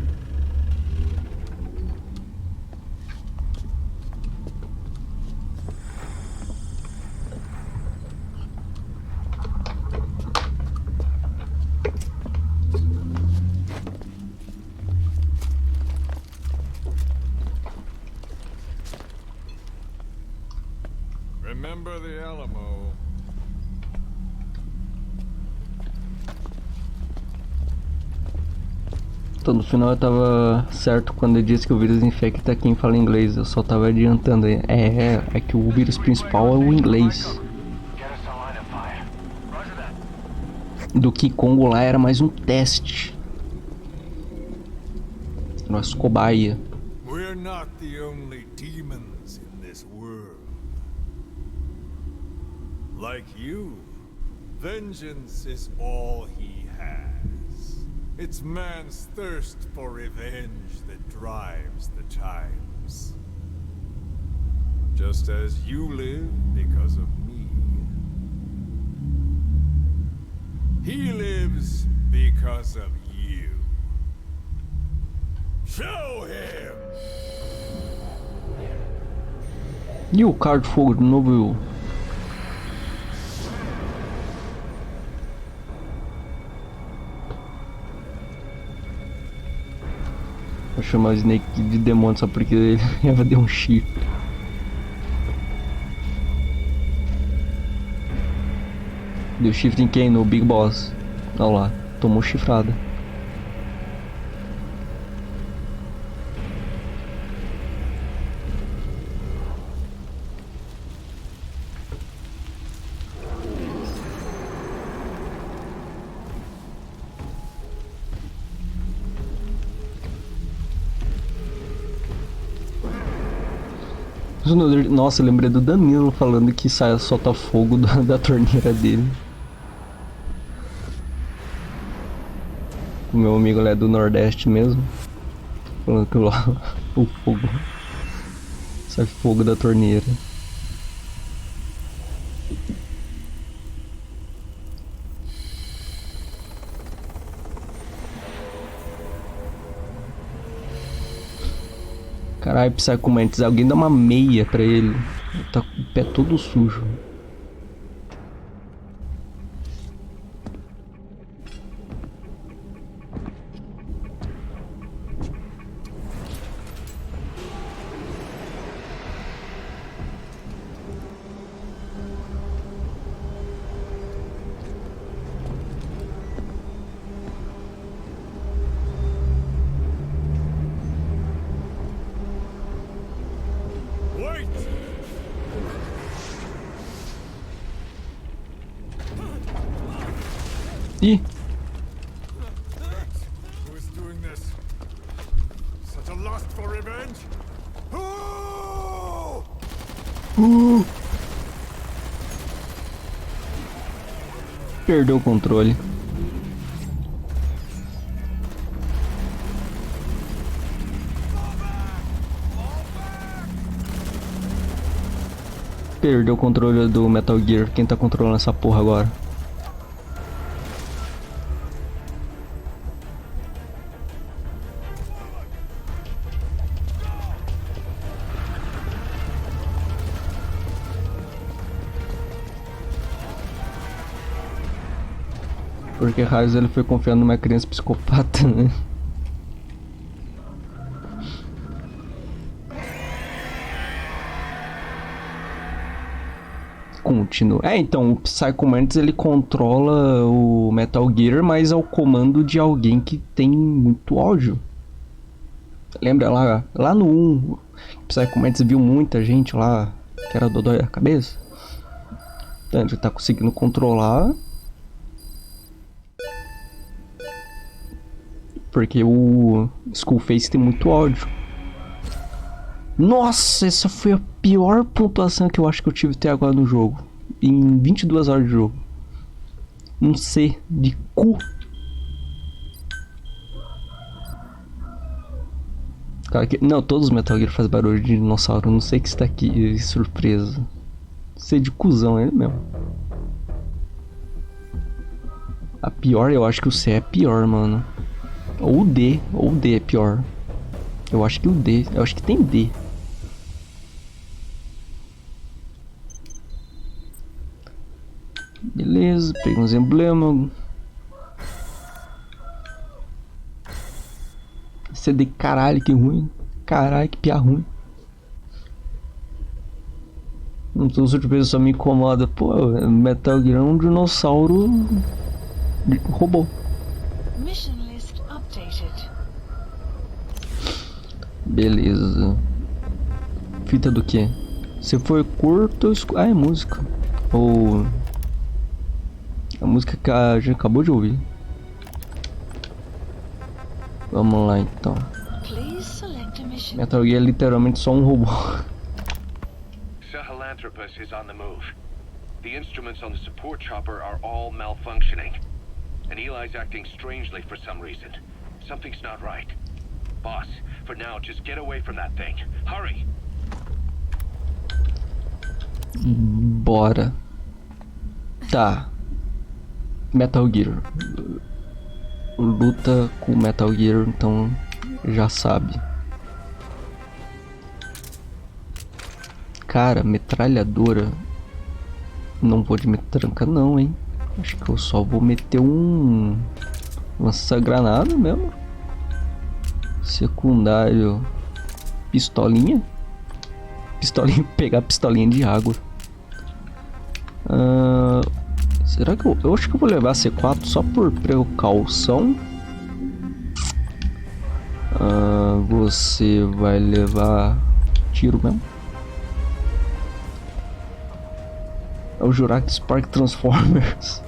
Remember the Alamo. Então no final eu tava certo quando eu disse que o vírus infecta quem fala inglês, eu só tava adiantando. É que o vírus principal é o inglês. Get us a line of fire. Roger that. Do que Congo lá era mais um teste. Nossa cobaia. We're not the only demons in this world. Like you, vengeance is all he has. It's man's thirst for revenge that drives the times. Just as you live because of me, he lives because of you. Show him! E o carro de fogo de novo? Pra chamar o Snake de demônio só porque ele ia dar um chifre. Deu chifre em quem? No Big Boss. Olha lá, tomou chifrada. Nossa, eu lembrei do Danilo falando que sai solta fogo da torneira dele. O meu amigo é do Nordeste mesmo. Falando que o fogo sai fogo da torneira. Caralho, Psycho Mantis, alguém dá uma meia pra ele. Tá com o pé todo sujo. Wait! Ih, Who is doing this? Such a lust for revenge? Who? perdeu o controle. Perdeu o controle do Metal Gear. Quem tá controlando essa porra agora? Porque raios ele foi confiando numa criança psicopata, né? Continua. Então, o Psycho Mantis ele controla o Metal Gear, mas ao comando de alguém que tem muito ódio. Lembra lá no 1, o Psycho Mantis viu muita gente lá que era dodói da cabeça? Então, ele tá conseguindo controlar. Porque o Skullface tem muito ódio. Nossa, essa foi a pior pontuação que eu acho que eu tive até agora no jogo. Em 22 horas de jogo. Um C de cu. Cara, não, todos os Metal Gear fazem barulho de dinossauro. Não sei que está aqui, surpresa. C de cuzão, é ele mesmo. A pior, eu acho que o C é pior, mano. Ou o D é pior. Eu acho que o D, eu acho que tem D. Beleza, pega uns emblemas. CD, caralho, que ruim. Caralho, que piá ruim. Não tô surpreso, só me incomoda. Pô, Metal Gear é um dinossauro robô. Mission list updated. Beleza. Fita do que? Se for curto, ah, é música. Ou a música que a gente acabou de ouvir. Vamos lá então. Please select a mission. Metal Gear é literalmente só um robô. Sahelanthropus is on the move. The instruments on the support chopper are all malfunctioning. And Eli's acting strangely for some reason. Something's not right. Boss, for now, just get away from that thing. Hurry! Bora. Tá. Metal Gear. Luta com Metal Gear, então já sabe. Cara, metralhadora. Não vou de metranca não, hein. Acho que eu só vou meter um lança-granada mesmo. Secundário. Pistolinha? Pistolinha, pegar pistolinha de água. Será que eu acho que eu vou levar C4 só por precaução? Você vai levar tiro mesmo? É o Jurassic Park Transformers.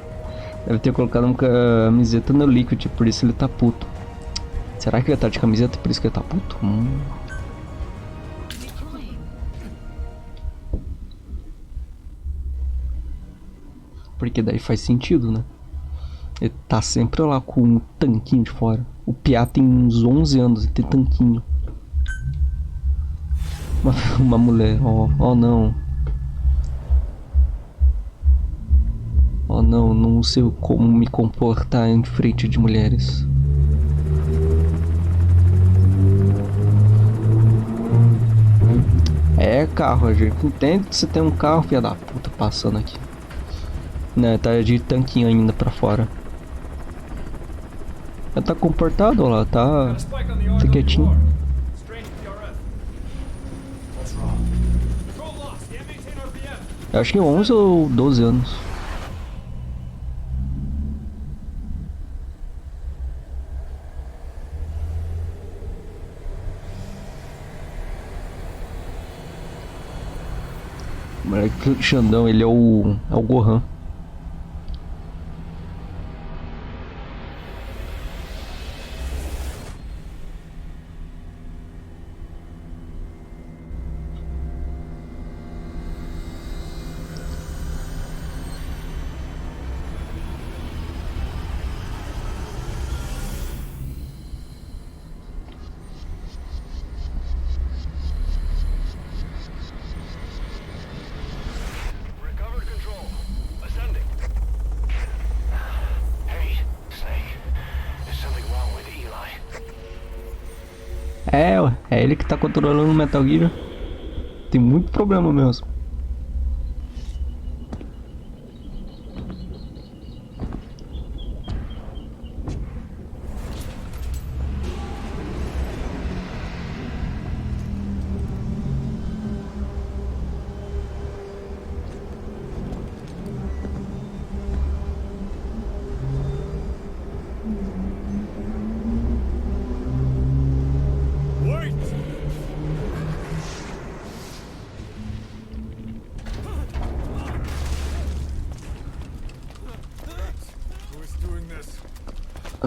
Deve ter colocado uma camiseta no Liquid, por isso ele tá puto. Será que ele tá de camiseta por isso que ele tá puto? Porque daí faz sentido, né? Ele tá sempre lá com um tanquinho de fora. O Piá tem uns 11 anos e tem tanquinho. Uma mulher, oh não. Oh não, não sei como me comportar em frente de mulheres. É carro, a gente entende que você tem um carro, filha da puta, passando aqui. Né, tá de tanquinho ainda pra fora. Ela tá comportado, ó lá, tá quietinho. Eu acho que 11 ou 12 anos. O moleque Xandão, ele é o Gohan. É ele que tá controlando o Metal Gear. Tem muito problema mesmo.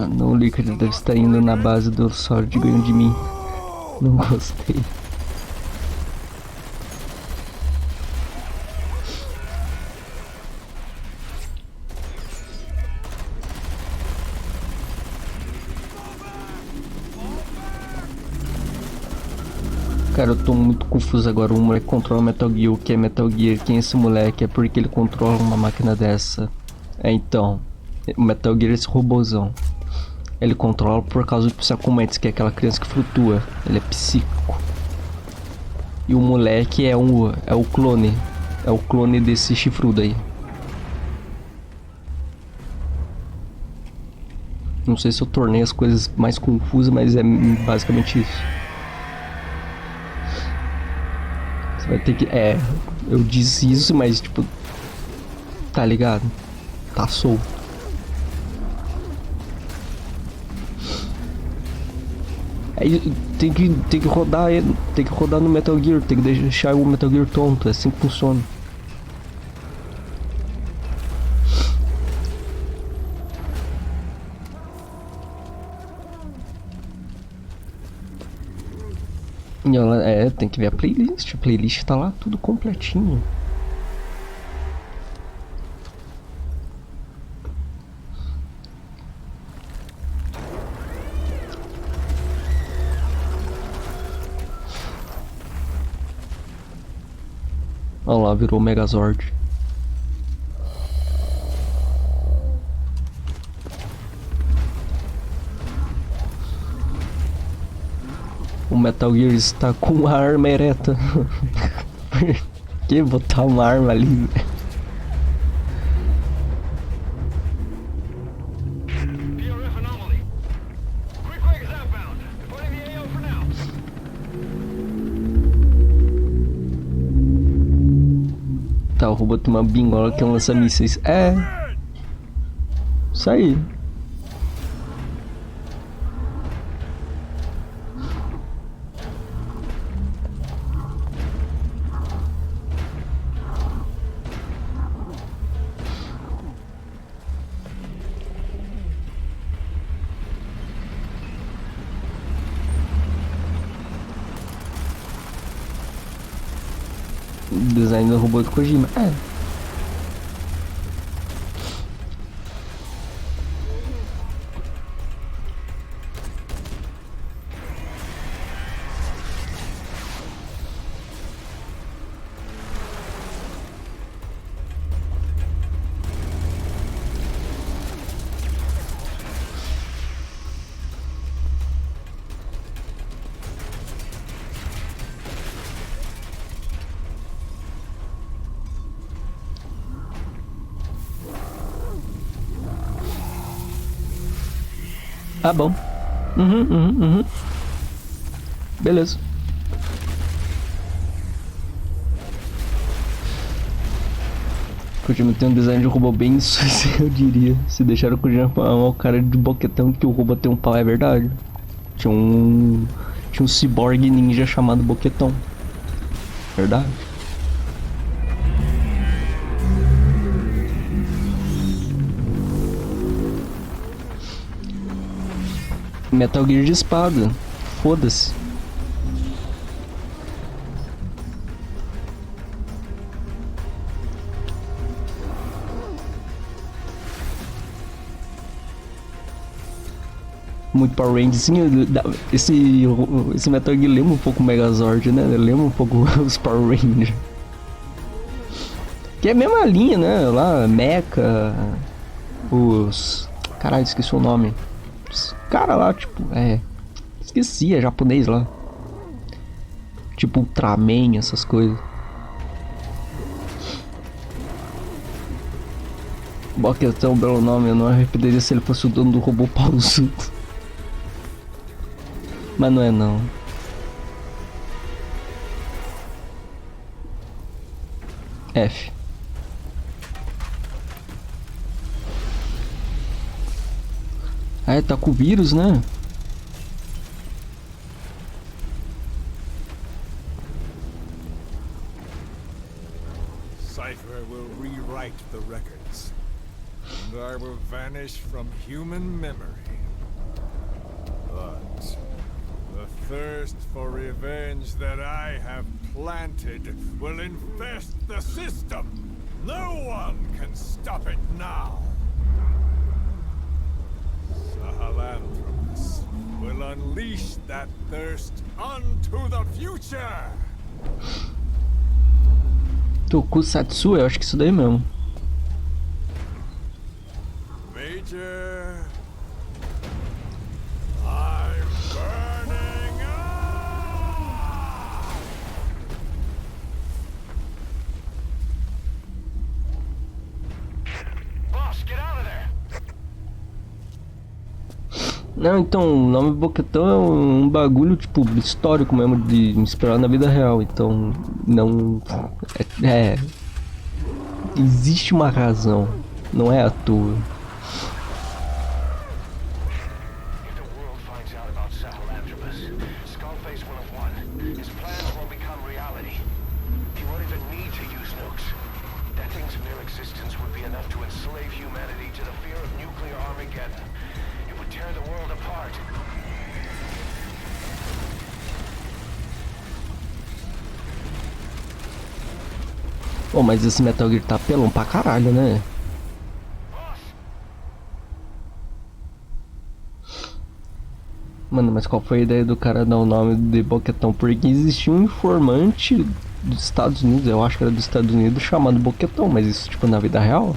Não, o Liquid deve estar indo na base do Sword ganho de mim. Não gostei. Cara, eu tô muito confuso agora. O moleque controla Metal Gear. O que é Metal Gear? Quem é esse moleque? É porque ele controla uma máquina dessa. Então, o Metal Gear é esse robôzão. Ele controla por causa do Psychomantis, que é aquela criança que flutua. Ele é psíquico. E o moleque é o clone. É o clone desse chifrudo aí. Não sei se eu tornei as coisas mais confusas, mas é basicamente isso. Você vai ter que... eu disse isso, mas tipo... Tá ligado? Tá solto. Aí tem que rodar ele, tem que rodar no Metal Gear, tem que deixar o Metal Gear tonto, é assim que funciona. E ela, tem que ver a playlist tá lá tudo completinho. Olha lá, virou o Megazord. O Metal Gear está com a arma ereta. Por que botar uma arma ali? Tá, o robô tem uma bingola que lança mísseis. É. Isso aí. Design do robô do Kojima. É. Ah, bom. Beleza. Kojima tem um design de robô bem eu diria. Se deixaram o Kojima falar o cara de boquetão que o robô tem um pau, é verdade. Tinha um ciborgue ninja chamado Boquetão. Verdade. Metal Gear de espada. Foda-se. Muito Power Rangers, sim. Esse Metal Gear lembra um pouco o Megazord, né? Lembra um pouco os Power Rangers. Que é a mesma linha, né? Lá, Mecha, os... Caralho, esqueci o nome. Os cara lá, tipo, esqueci, é japonês lá. Tipo Ultraman, essas coisas. Boquetão, belo nome, eu não arrependeria se ele fosse o dono do robô pausudo. Mas não é não. F. Ah, tá com vírus, né? Cypher will rewrite the records, and I will vanish from human memory. But the thirst for revenge that I have planted will infest the system. No one can stop it now. Sahelanthropus will unleash that thirst unto the future. Tokusatsu, eu acho que isso daí mesmo. Major, I'm burning up! Boss, get out of there! Não, então, o nome Boquetão é um bagulho, tipo, histórico mesmo, de inspirado na vida real. Então, não... existe uma razão, não é à toa. If the world finds out about Sahelanthropus, Skullface will have won. His plans will become reality. He won't even need to use nukes. That thing's mere existence would be enough to enslave humanity to the fear of nuclear Armageddon. It would tear the world apart. Pô, mas esse Metal Gear tá pelão pra caralho, né? Mano, mas qual foi a ideia do cara dar o nome de Boquetão? Porque existia um informante dos Estados Unidos, eu acho que era dos Estados Unidos, chamado Boquetão, mas isso, tipo, na vida real?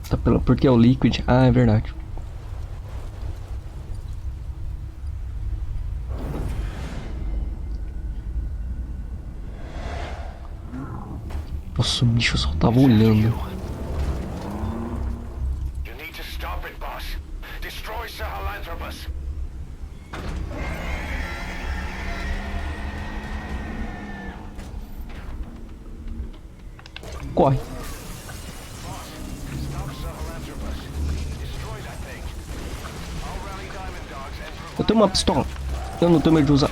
Tá pelão, porque é o Liquid? Ah, é verdade. Nossa, o bicho só tava olhando. You need to stop it, boss. Destroy Sahelanthropus. Corre. Eu tenho uma pistola. Eu não tenho medo de usar.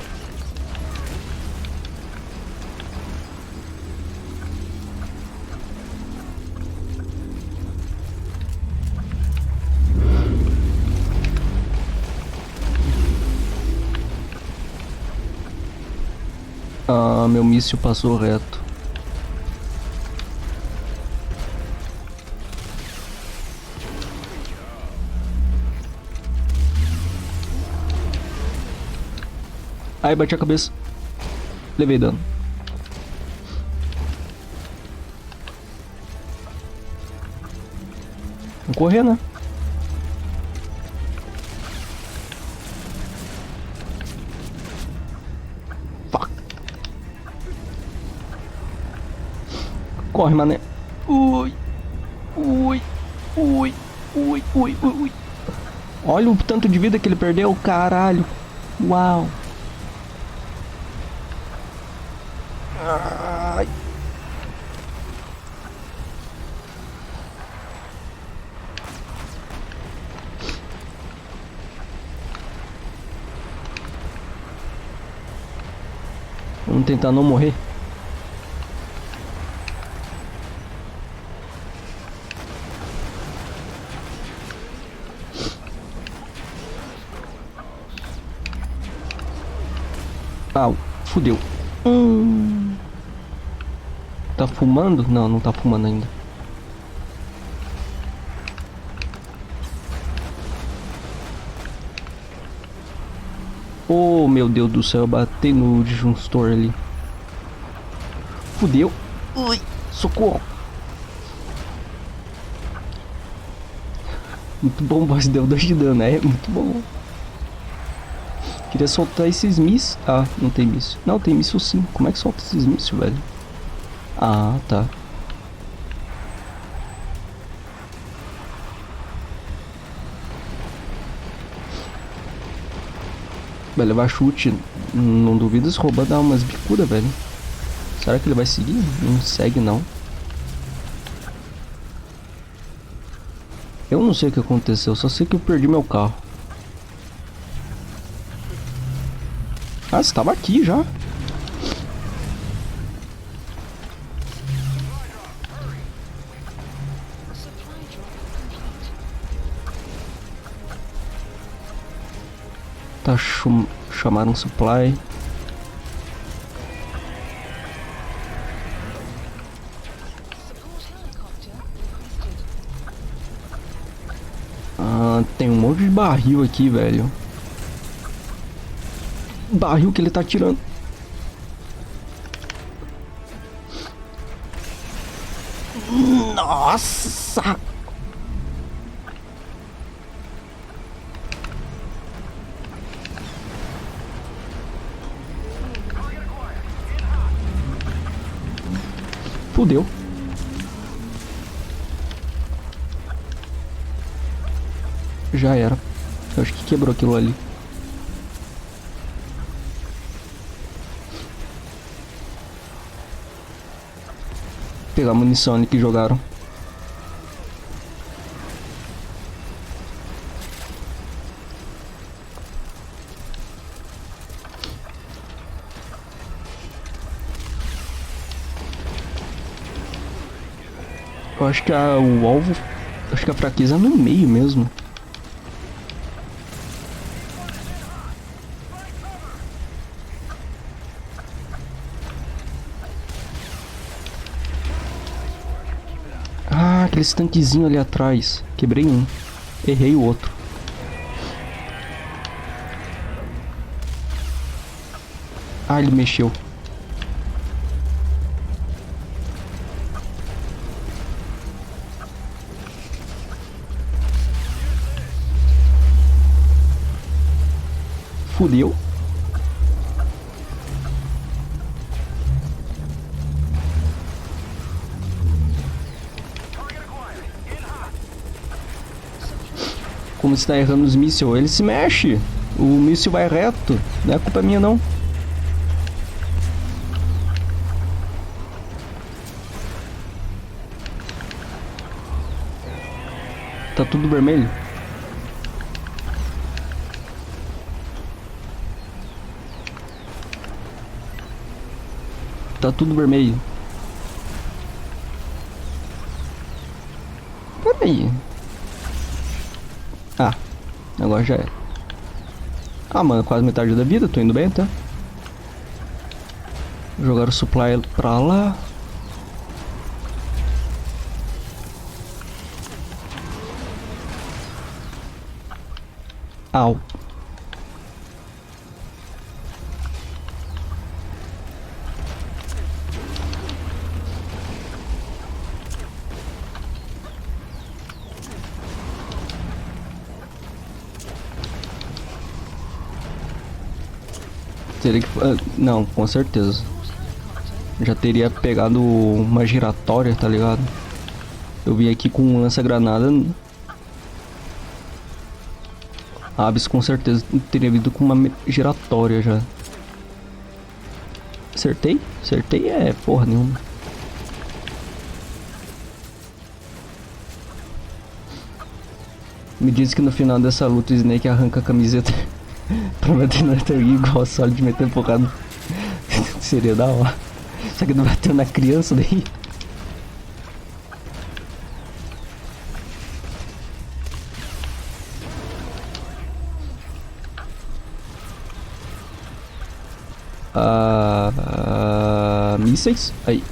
Ah, meu míssil passou reto. Ai, bati a cabeça. Levei dano. Vamos correr, né? Fuck. Corre, mané. Ui. Ui. Ui. Ui. Ui. Ui. Ui. Olha o tanto de vida que ele perdeu, caralho. Uau. Ai. Vamos tentar não morrer. Au, fudeu. Tá fumando? Não, não tá fumando ainda. Oh, meu Deus do céu, eu bati no disjuntor ali. Fudeu. Ui, socorro. Muito bom, boss, deu 2 de dano, é muito bom. Queria soltar esses mísseis. Ah, não tem míssil. Não, tem míssil sim. Como é que solta esses mísseis, velho? Ah, tá. Vai levar chute. Não duvido se roubar dar umas bicudas, velho. Será que ele vai seguir? Não segue, não. Eu não sei o que aconteceu. Só sei que eu perdi meu carro. Ah, você tava aqui já. Tá, chamaram supply. Ah, tem um monte de barril aqui, velho. Barril que ele tá tirando. Nossa! Fudeu. Já era. Eu acho que quebrou aquilo ali. Pegar a munição ali que jogaram. Eu acho que o alvo... Acho que a fraqueza é no meio mesmo. Ah, aquele tanquezinho ali atrás. Quebrei um. Errei o outro. Ah, ele mexeu. Fudeu. Como você tá errando os mísseis? Ele se mexe. O míssil vai reto. Não é culpa minha, não. Tá tudo vermelho. Tá tudo vermelho. Peraí. Ah, agora já é. Ah, mano, quase metade da vida, tô indo bem até. Jogar o supply pra lá. Au. Teria que... não, com certeza. Já teria pegado uma giratória, tá ligado? Eu vim aqui com um lança-granada. Aves com certeza teria vindo com uma giratória já. Acertei? Acertei é porra nenhuma. Me diz que no final dessa luta o Snake arranca a camiseta pra bater no Metal Gear igual a Solid meter porrada. Seria da hora. Só que não bateu na criança daí. Mísseis? Aí.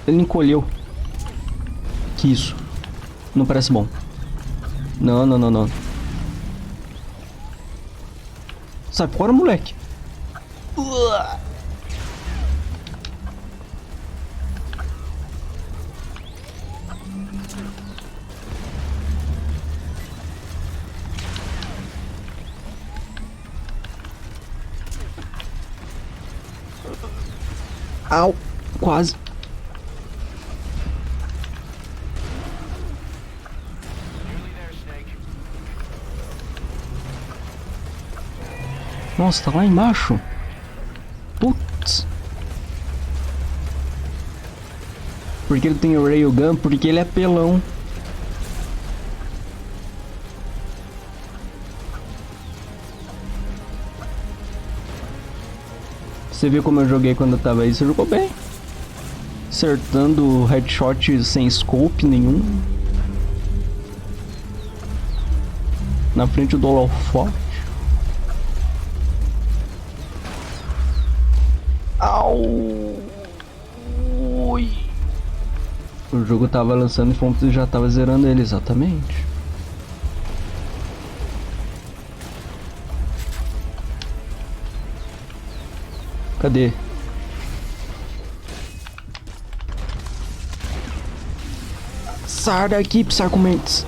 Ele encolheu. Que isso? Não parece bom. Não, não, não, não. Sai fora, moleque. Au, quase. Nossa, tá lá embaixo. Putz. Porque ele tem o railgun? Porque ele é pelão. Você viu como eu joguei quando eu tava aí? Você jogou bem. Acertando headshot sem scope nenhum. Na frente do holofote. Au! Ui. O jogo tava lançando e Fontes já tava zerando ele, exatamente. Cadê? Sai daqui, Psychomentes.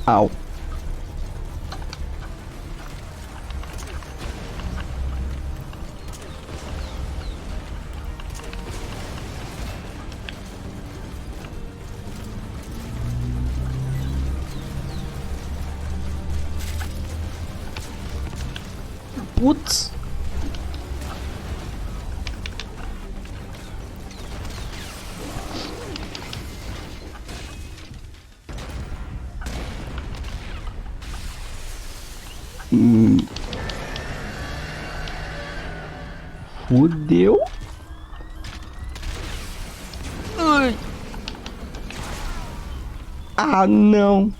Au. Putz. Fudeu. Ai. Ah, não.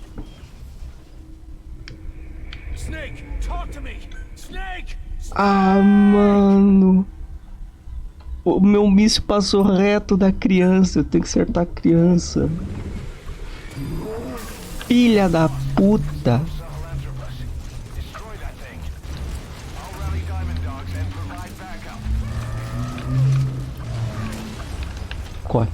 Snake, talk to me. Snake. Ah, mano. O meu míssil passou reto da criança. Eu tenho que acertar a criança. Filha da puta. Destroy that thing. I'll rally Diamond Dogs and provide backup. Corre.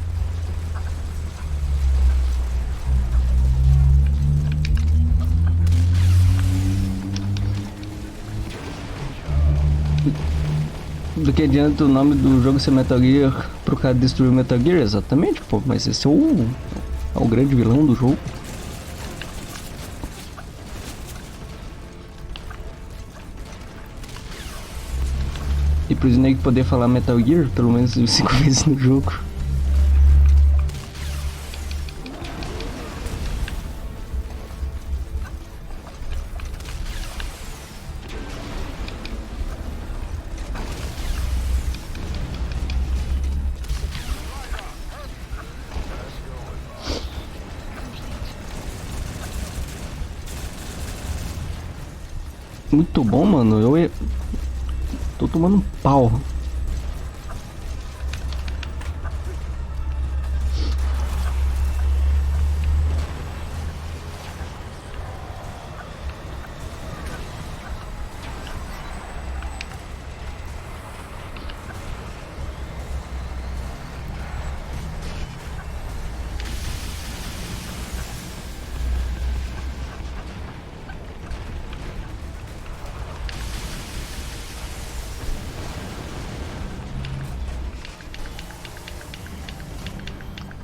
Do que adianta o nome do jogo ser Metal Gear pro cara destruir o Metal Gear? Exatamente, pô. Mas esse é o grande vilão do jogo. E pro Snake poder falar Metal Gear pelo menos 5 vezes no jogo. Muito bom, mano. Tô tomando um pau.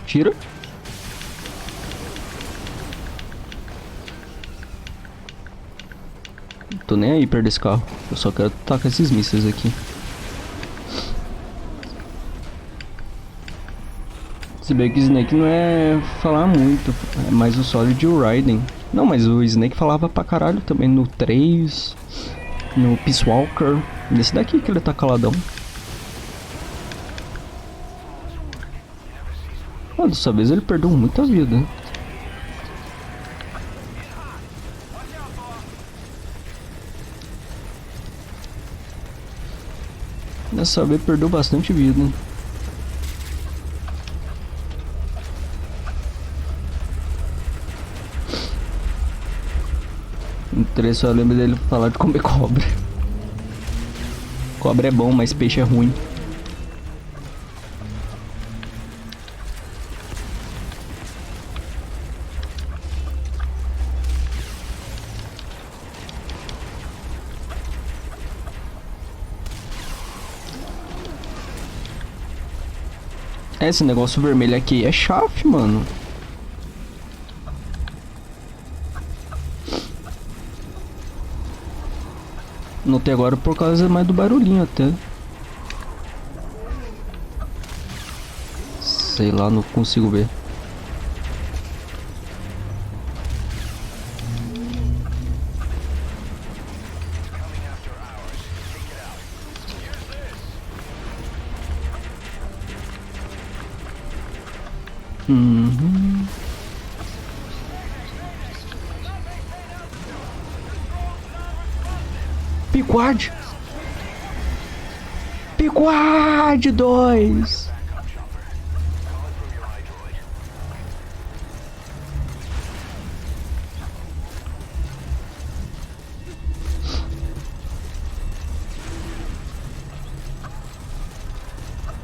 Tira. Tô nem aí perder esse carro. Eu só quero tacar esses mísseis aqui. Se bem que o Snake não é falar muito. É mais o Solid e o Raiden. Não, mas o Snake falava pra caralho também no 3. No Peace Walker. Nesse daqui que ele tá caladão. Ah, dessa vez ele perdeu muita vida. Dessa vez perdeu bastante vida. No 3 só lembro dele falar de comer cobra. Cobra é bom, mas peixe é ruim. Esse negócio vermelho aqui é chave, mano. Notei agora por causa mais do barulhinho até. Sei lá, não consigo ver. Uhum. Piquad! Piquad 2!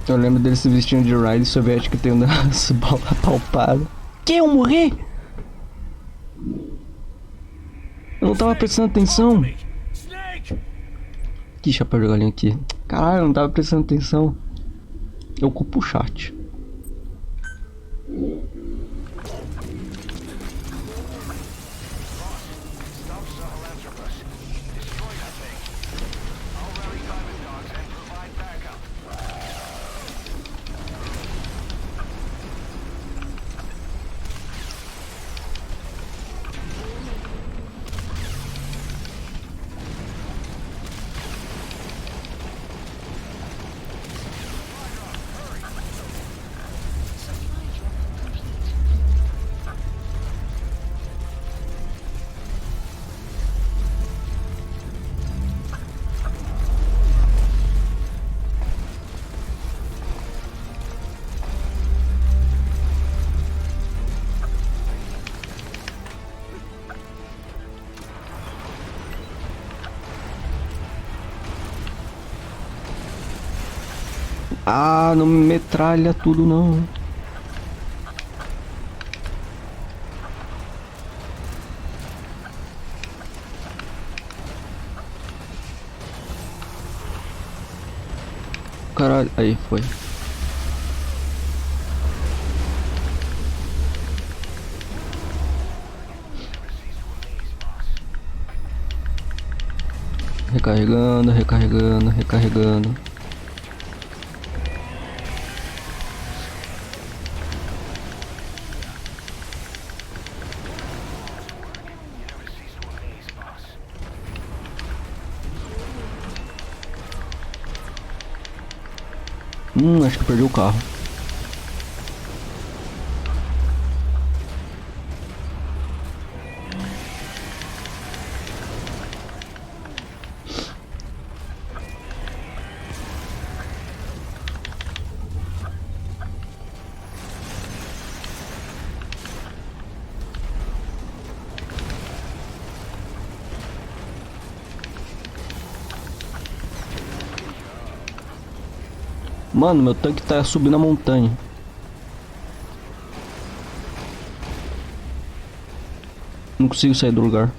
Eu lembro dele se vestindo de Raiden soviético tendo as bolas palpadas. Que? Eu morri? Eu não tava prestando atenção. Que chapéu de galinha aqui. Caralho, eu não tava prestando atenção. Eu culpo o chat. Ah, não me metralha tudo não. Caralho, aí foi. Recarregando, recarregando, recarregando. Acho que eu perdi o carro. Mano, meu tanque tá subindo a montanha. Não consigo sair do lugar.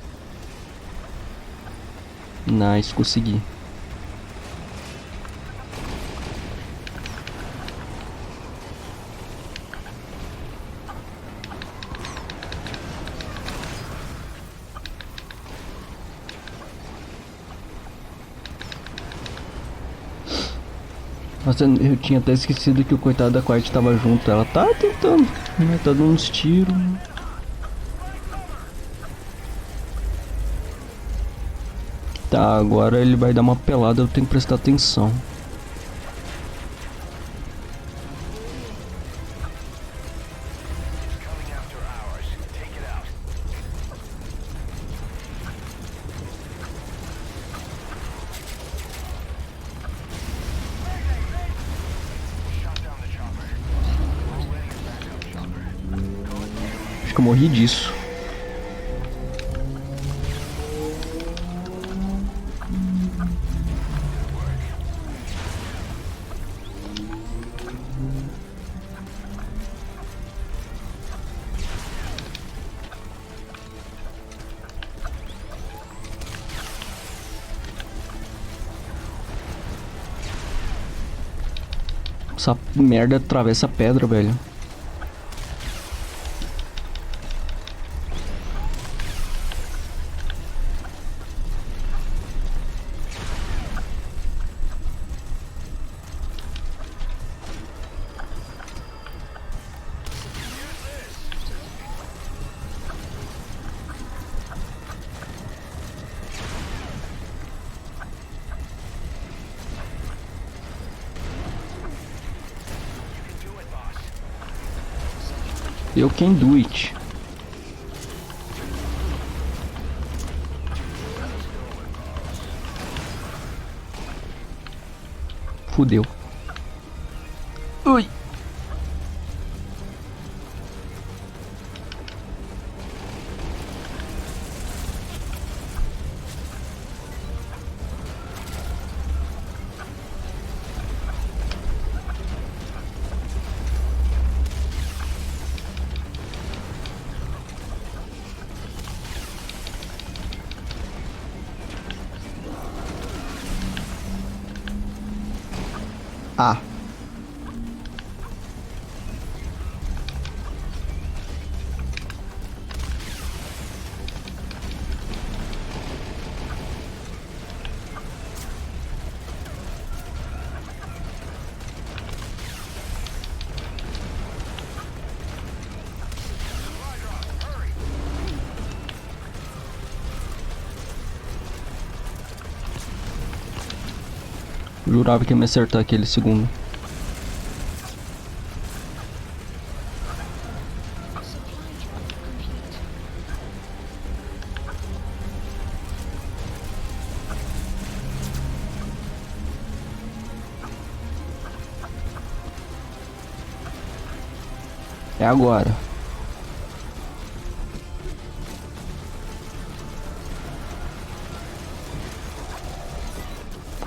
Nice, consegui. Nossa, eu tinha até esquecido que o coitado da Quiet tava junto. Ela tá tentando, né? Tá dando uns tiros. Tá, agora ele vai dar uma pelada, eu tenho que prestar atenção. Acho que eu morri disso. Essa merda atravessa a pedra, velho. Eu can do it. Fudeu. Ui. Ah. Jurava que ia me acertar aquele segundo. É agora.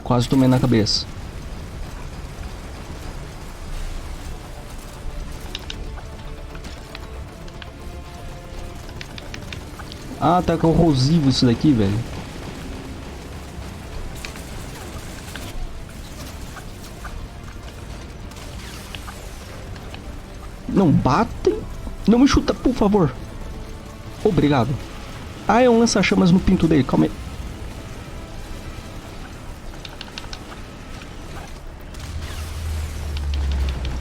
Quase tomei na cabeça. Ah, tá corrosivo isso daqui, velho. Não batem. Não me chuta, por favor. Obrigado. Ah, é um lança-chamas no pinto dele. Calma aí.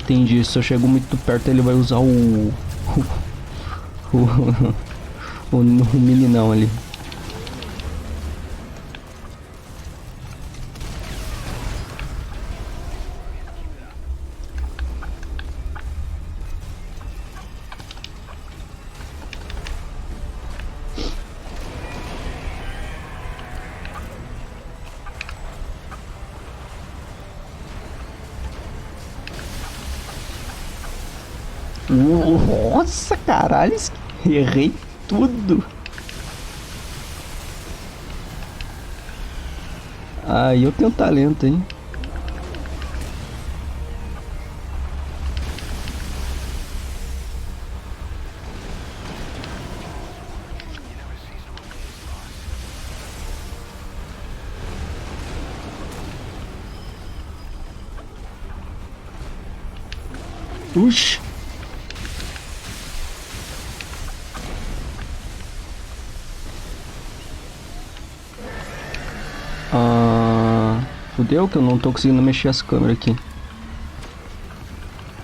Entendi. Se eu chego muito perto, ele vai usar o... o meninão ali. Nossa, caralho, errei tudo. Aí eu tenho talento, hein? Uxi. Fudeu que eu não tô conseguindo mexer as câmeras aqui.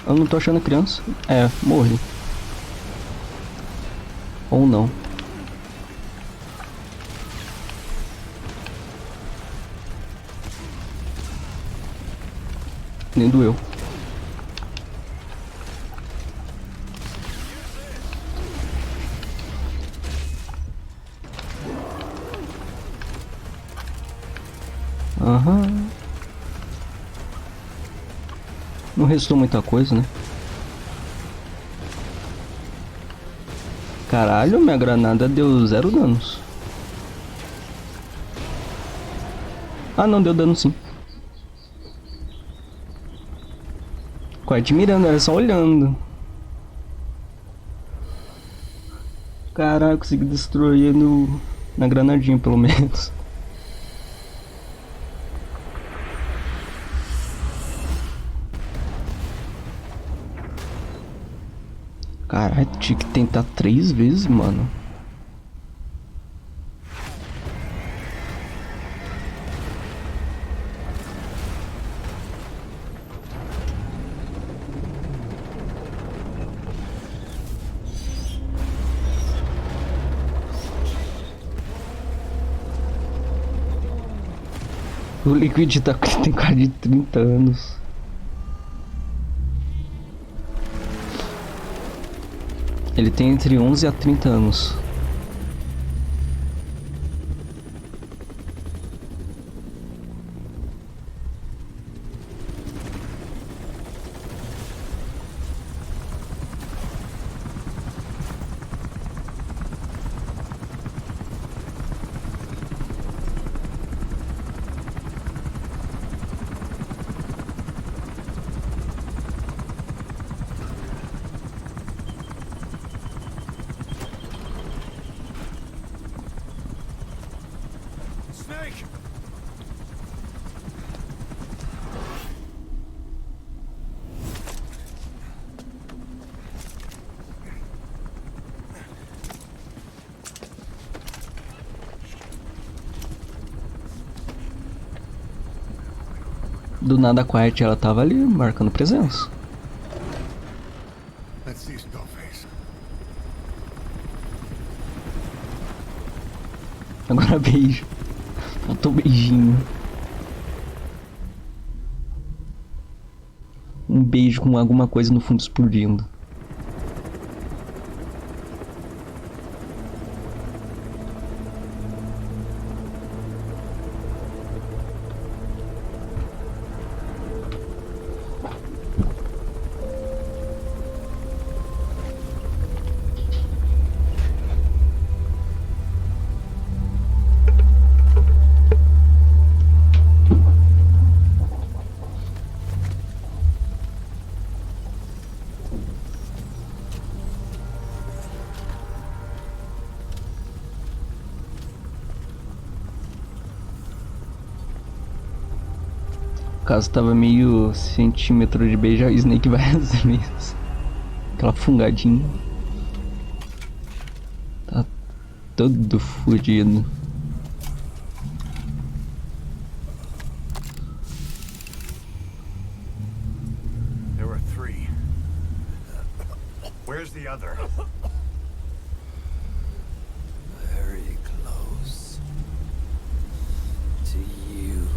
Eu não tô achando a criança. É, morri. Ou não. Nem doeu. Aham. Não restou muita coisa, né? Caralho, minha granada deu 0 danos. Ah, não, deu dano sim. Ficou admirando, era só olhando. Caralho, consegui destruir na granadinha, pelo menos. Caralho, tinha que tentar 3 vezes, mano. O Liquid tem cara de 30 anos. Ele tem entre 11 a 30 anos. Snake! Do nada a Quiet, ela tava ali marcando presença. Let's see Skullface. Agora beijo. Faltou beijinho. Um beijo com alguma coisa no fundo explodindo. caso tava meio centímetro de beijar Snake várias vezes. Aquela fungadinha. Tá todo fodido. There were 3. Where's the other? Very close to you.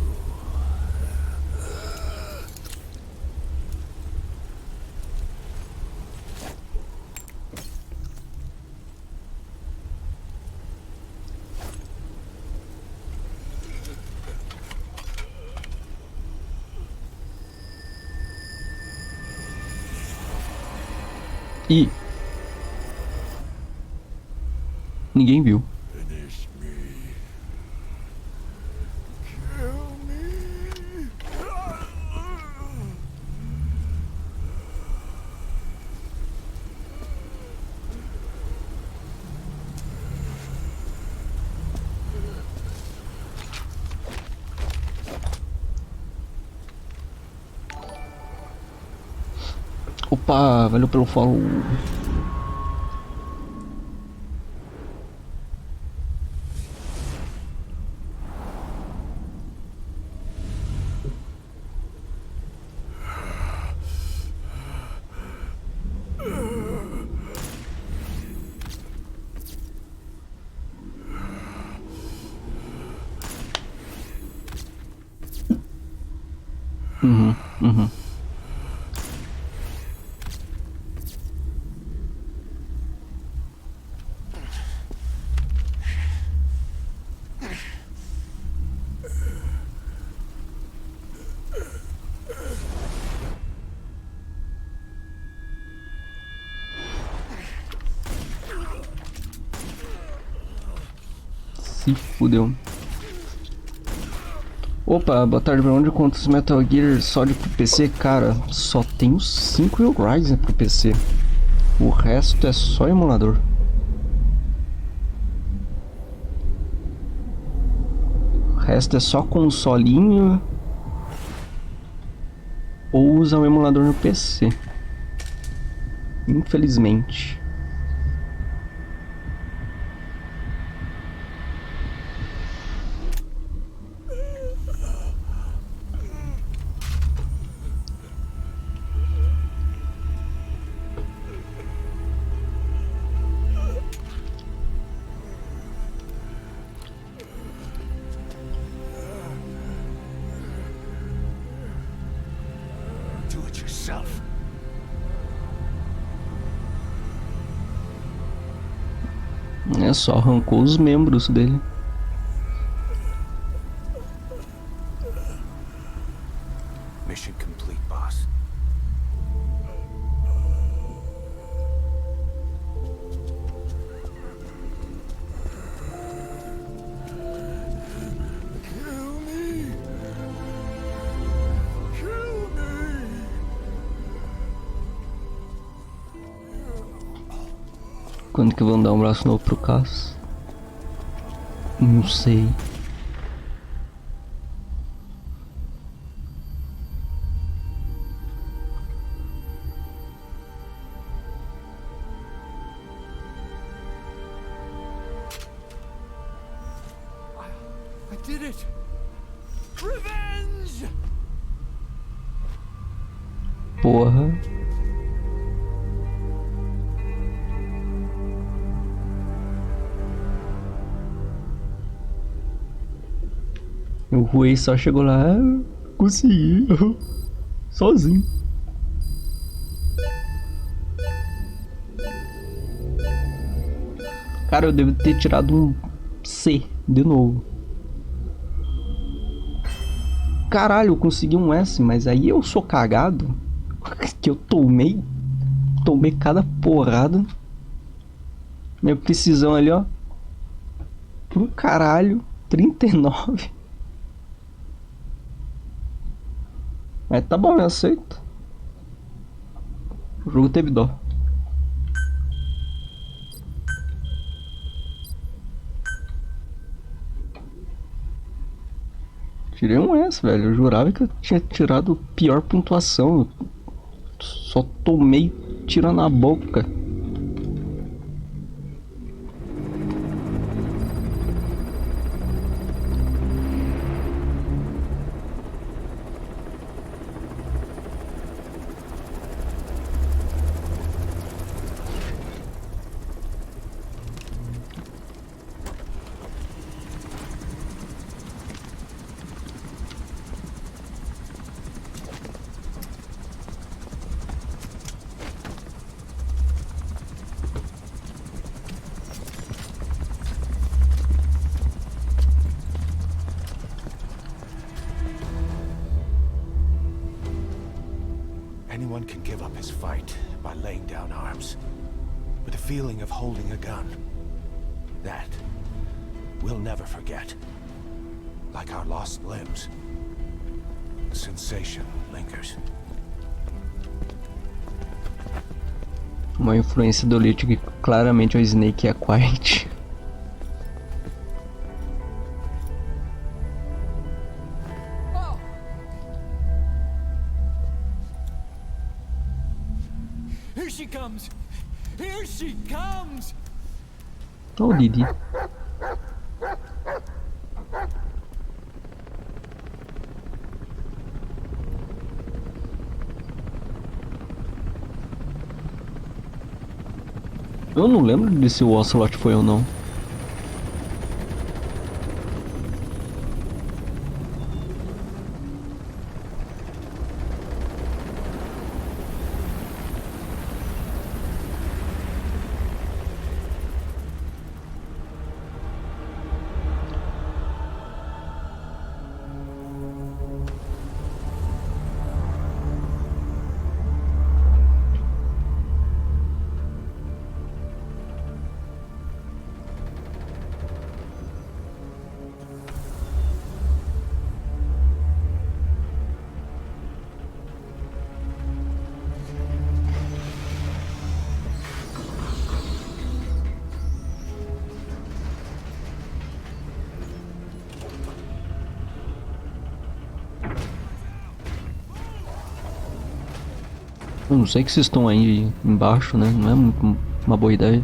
E ninguém viu. Finish me. Kill me. Opa, valeu pelo follow. Uhum. Se fudeu. Opa, boa tarde, pra onde conta os Metal Gear Solid pro PC? Cara, só tem os 5 e o Ryzen pro PC. O resto é só emulador. O resto é só consolinho ou usa o emulador no PC. Infelizmente. Do it yourself. É só arrancou os membros dele. Mission complete, boss. Kill me. Kill me. Quando que vão dar um braço novo pro Cass? Não sei. I did it. Revenge. Porra. O Rui só chegou lá, consegui, sozinho. Cara, eu devo ter tirado um C de novo. Caralho, eu consegui um S, mas aí eu sou cagado. Que eu tomei cada porrada. Minha precisão ali, ó. Pro caralho, 39. Mas tá bom, eu aceito. O jogo teve dó. Tirei um S, velho. Eu jurava que eu tinha tirado pior pontuação. Eu só tomei tiro na boca. Anyone can give up his fight by laying down arms. But the feeling of holding a gun, that we'll never forget. Like our lost limbs, the sensation lingers. Uma influência do Lich que claramente é o Snake e a Quiet. Here she comes! Here she comes! Oh, Didi. Eu não lembro de se o Ocelot foi ou não. Eu não sei que vocês estão aí embaixo, né? Não é muito uma boa ideia.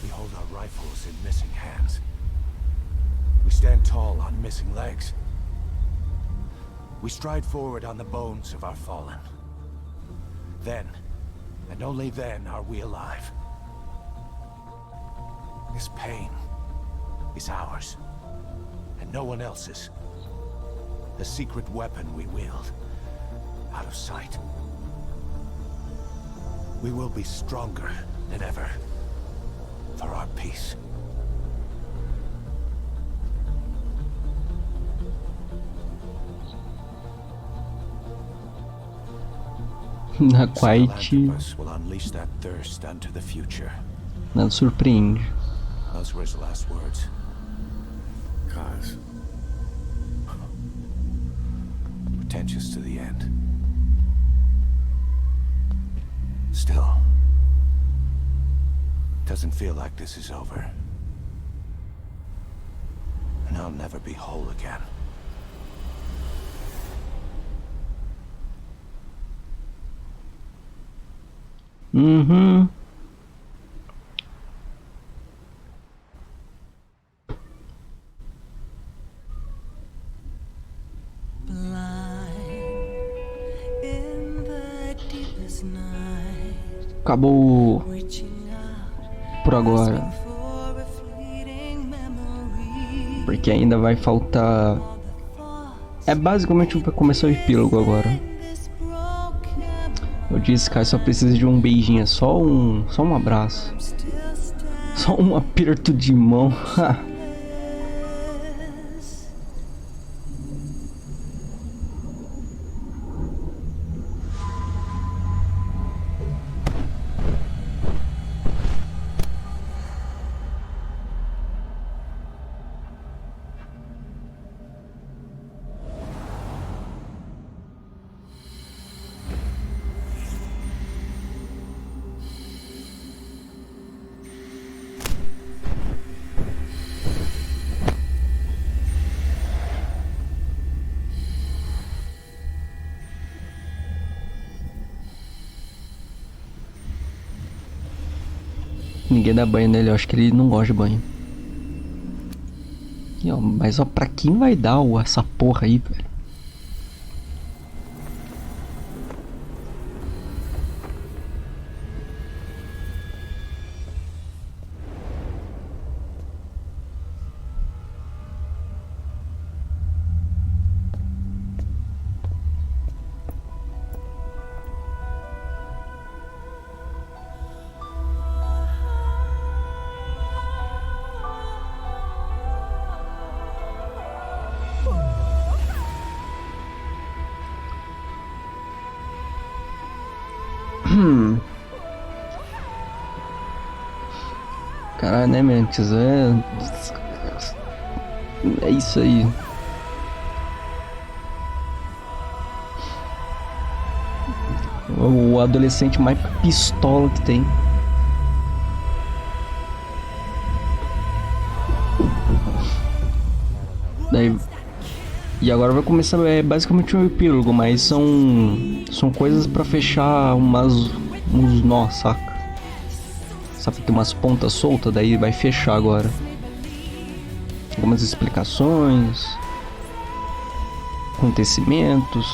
We hold our rifles in missing hands. We stand tall on missing legs. We stride forward on the bones of our fallen. Then, and only then, are we alive. This pain is ours, and no one else's. The secret weapon we wield, out of sight. We will be stronger than ever, for our peace. Na Quiet, Will unleash that thirst unto the future. nada surpreende. Those were his last words. Cause Pretentious to the end. Still, doesn't feel like this is over. And I'll never be whole again. Uhum. Acabou por agora. Porque ainda vai faltar. É basicamente vai começar o epílogo agora. Eu disse, cara, só precisa de um beijinho, é só um abraço. Só um aperto de mão. Ninguém dá banho nele, eu acho que ele não gosta de banho. E, ó, mas ó, pra quem vai dar essa porra aí, velho? Caralho, né, Mantis? É isso aí. O adolescente mais pistola que tem. Daí, e agora vai começar, é basicamente um epílogo, mas são coisas pra fechar uns nós, saca? Sabe, tem umas pontas soltas, daí vai fechar agora. Algumas explicações, acontecimentos.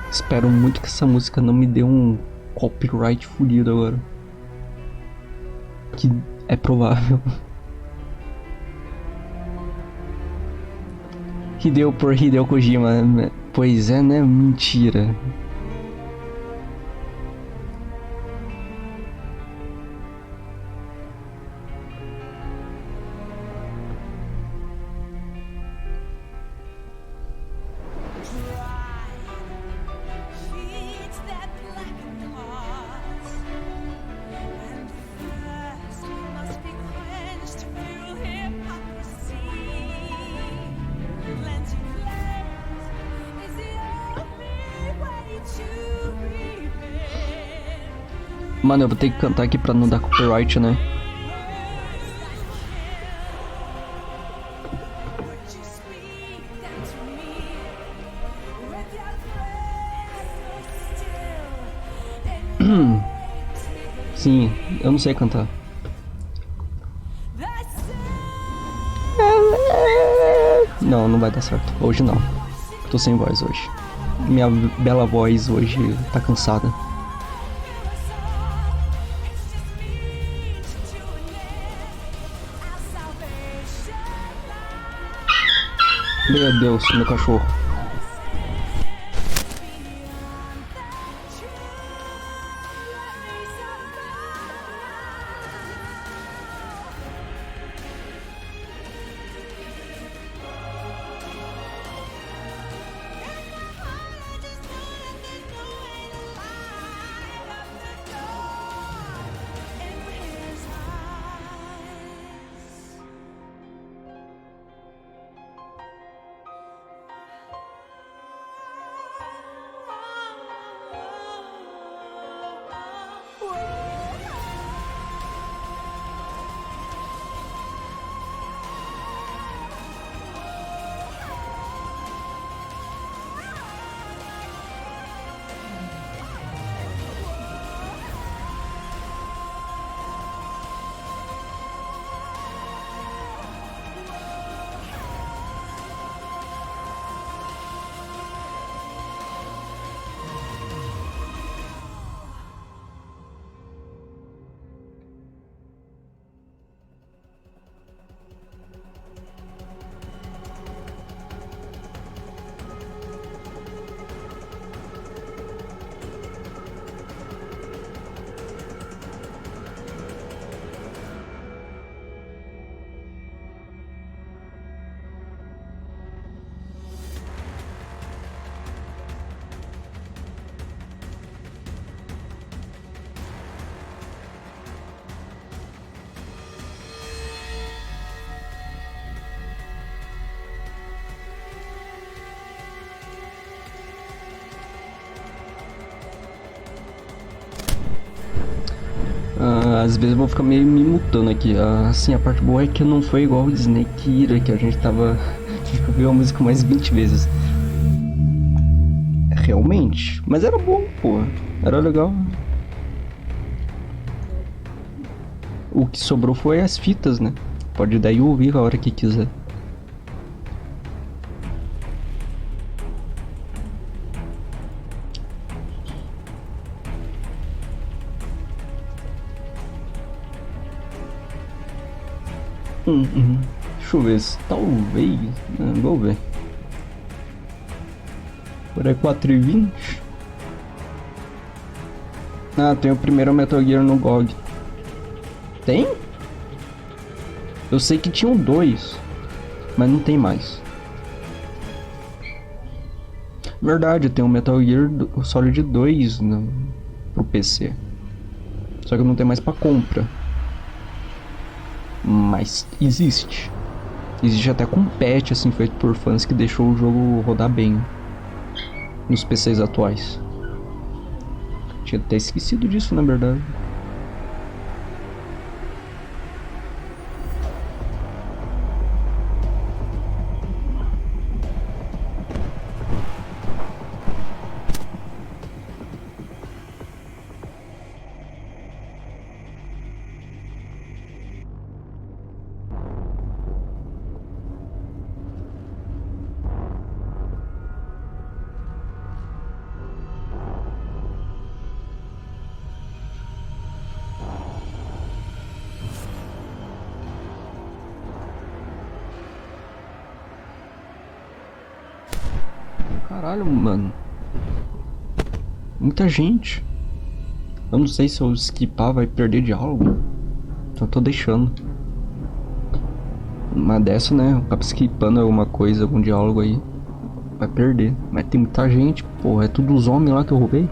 Espero muito que essa música não me dê um copyright fudido agora. Que é provável. Hideo por Hideo Kojima. Pois é, né? Mentira. Mano, eu vou ter que cantar aqui pra não dar copyright, né? Sim, eu não sei cantar. Não, não vai dar certo. Hoje não. Tô sem voz hoje. Minha bela voz hoje tá cansada. Meu Deus, meu cachorro. Às vezes eu vou ficar meio me mutando aqui. Assim, a parte boa é que não foi igual o Snake Eater, que a gente tava... A gente ouviu a música mais 20 vezes. Realmente. Mas era bom, pô. Era legal. O que sobrou foi as fitas, né? Pode daí ouvir a hora que quiser. Deixa eu ver se talvez... vou ver. Por aí 4h20. Ah, tem o primeiro Metal Gear no GOG. Tem? Eu sei que tinham 2, mas não tem mais. Verdade, tem o Metal Gear Solid 2 pro PC. Só que não tem mais pra compra. Mas existe. Existe até com patch assim feito por fãs que deixou o jogo rodar bem nos PCs atuais. Tinha até esquecido disso, na verdade. Caralho, mano. Muita gente. Eu não sei se eu skipar vai perder diálogo. Então eu tô deixando. Uma dessa, né? Eu acabo skipando alguma coisa, algum diálogo aí. Vai perder. Mas tem muita gente, porra. É tudo os homens lá que eu roubei.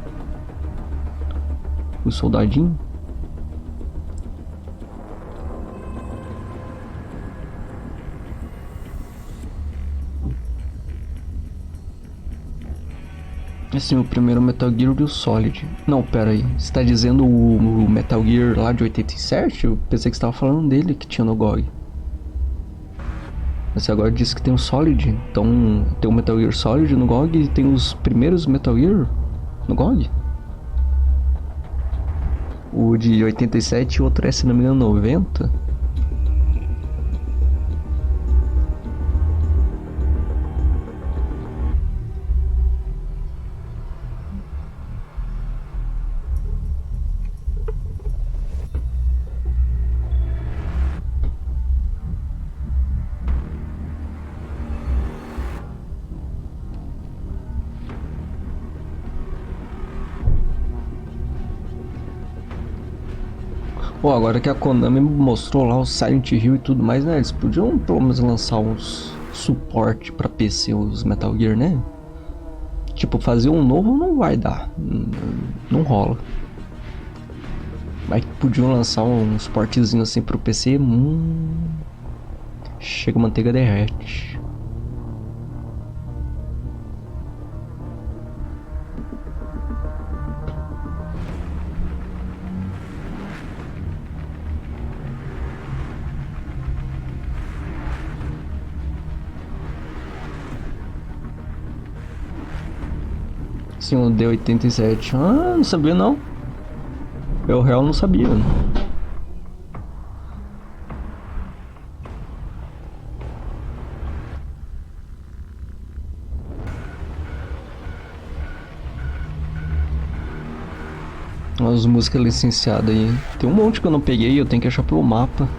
Os soldadinhos. Assim, o primeiro Metal Gear e o Solid. Não, pera aí. Você tá dizendo o Metal Gear lá de 87? Eu pensei que você tava falando dele que tinha no GOG. Você agora disse que tem o Solid. Então tem o Metal Gear Solid no GOG e tem os primeiros Metal Gear no GOG? O de 87 e o outro é, se não me engano, 90? Pô, agora que a Konami mostrou lá o Silent Hill e tudo mais, né? Eles podiam pelo menos lançar uns suporte pra PC, os Metal Gear, né? Tipo, fazer um novo não vai dar. Não rola. Mas podiam lançar um suportezinho assim pro PC. Chega, a manteiga derrete. Sim, o D87. Ah, não sabia não. Eu real não sabia. As músicas licenciadas aí. Tem um monte que eu não peguei, eu tenho que achar pelo mapa.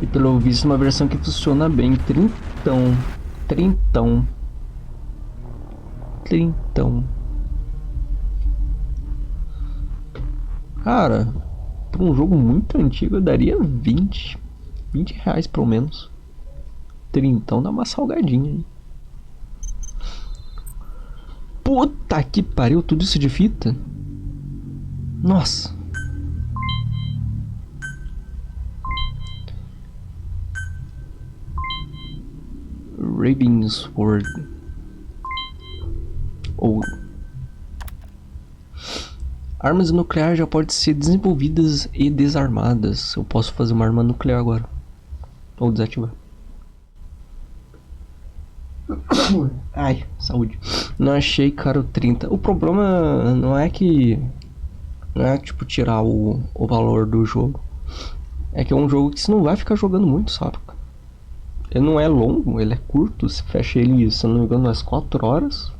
E pelo visto uma versão que funciona bem. Trintão. Trintão. Trintão. Cara, por um jogo muito antigo eu daria 20 reais pelo menos. Trintão dá uma salgadinha aí. Puta que pariu, tudo isso de fita? Nossa. Ravensword. Ou armas nucleares já podem ser desenvolvidas e desarmadas. Eu posso fazer uma arma nuclear agora. Ou desativar. Ai, saúde. Não achei caro 30. O problema não é que... Não é tipo tirar o valor do jogo. É que é um jogo que você não vai ficar jogando muito, sabe? Ele não é longo, ele é curto. Você fecha ele, se eu não me engano, umas 4 horas.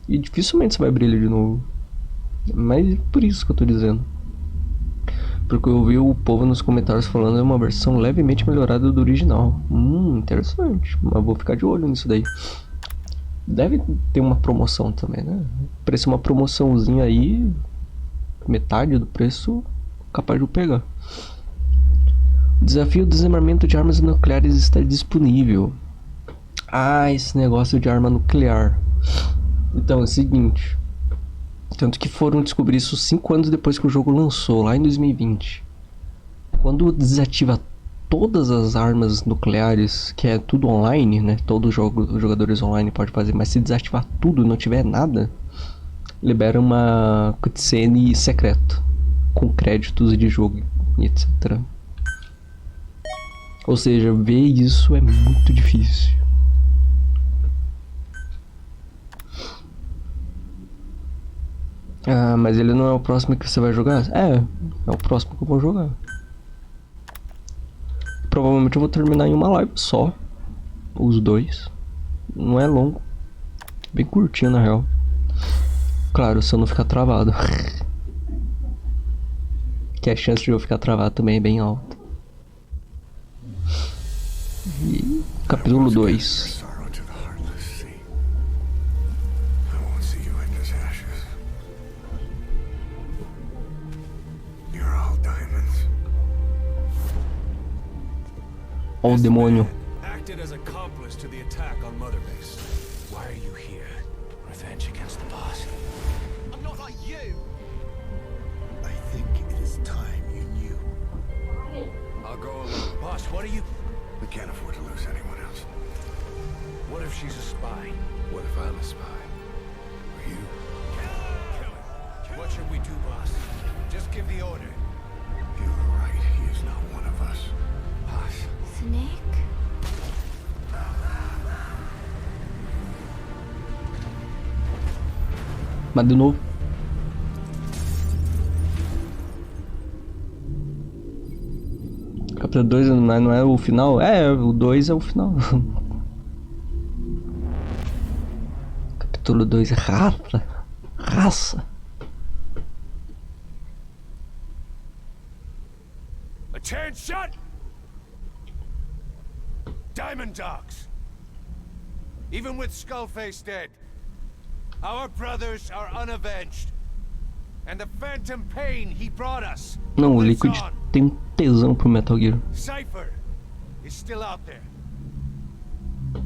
E dificilmente você vai abrir ele de novo. Mas por isso que eu tô dizendo. Porque eu vi o povo nos comentários falando é uma versão levemente melhorada do original. Interessante. Mas vou ficar de olho nisso daí. Deve ter uma promoção também, né? Preço uma promoçãozinha aí. Metade do preço. Capaz de eu pegar. O desafio do desarmamento de armas nucleares está disponível. Ah, esse negócio de arma nuclear. Então é o seguinte. Tanto que foram descobrir isso 5 anos depois que o jogo lançou, lá em 2020. Quando desativa todas as armas nucleares, que é tudo online, né? Todos os jogadores online podem fazer, mas se desativar tudo e não tiver nada, libera uma cutscene secreta, com créditos de jogo e etc. Ou seja, ver isso é muito difícil. Ah, mas ele não é o próximo que você vai jogar? É o próximo que eu vou jogar. Provavelmente eu vou terminar em uma live só. Os dois. Não é longo. Bem curtinho na real. Claro, se eu não ficar travado. Que a chance de eu ficar travado também é bem alta. E capítulo 2. Ó o demônio. Acted as accomplice to the attack on Mother Base. Why are you here? Revenge against the boss. I'm not like you. I think it is time you knew. I'll go alone. Boss, what are you? We can't afford to lose anyone else. What if she's a spy? What if I'm a spy? Or you? Kill her. What should we do, boss? Just give the order. You are right. He is not one of us. Boss. Snake? Mas de novo. Capítulo 2 não é o final? É, o 2 é o final. Capítulo 2 é raça. Raça. Attention! Diamond Dogs! Even with Skullface dead, our brothers are unavenged. And the phantom pain he brought us Não, o lives Liquid on. tem um tesão pro Metal Gear. Cypher is still out there.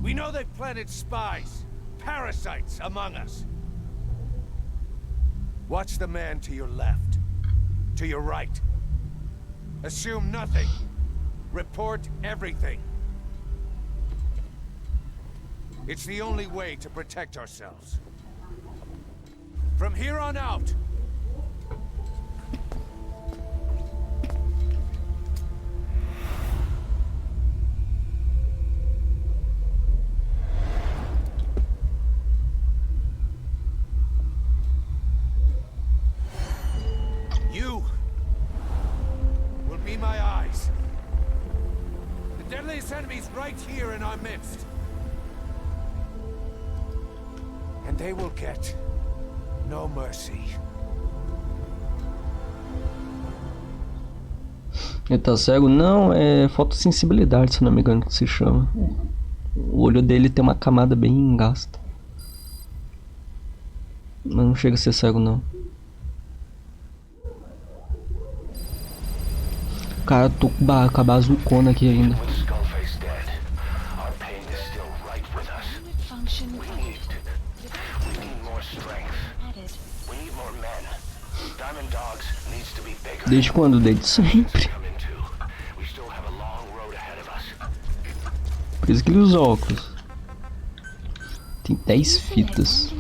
We know they've planted spies, parasites among us. Watch the man to your left, to your right. Assume nothing. Report everything. It's the only way to protect ourselves. From here on out, you will be my eyes. The deadliest enemy's right here in our midst. And they will get no mercy. Ele tá cego? Não, é fotossensibilidade, se não me engano que se chama. O olho dele tem uma camada bem gasta. Mas não chega a ser cego não. Cara, tô com a base azulcona aqui ainda. With Skullface dead, our pain is still right with us. Unit function We need more strength. added. We need more men. Diamond Dogs needs to be bigger. Desde quando? Desde sempre. Come into. We still have a long road ahead of us. Por isso que ele usa óculos. Tem 10 fitas.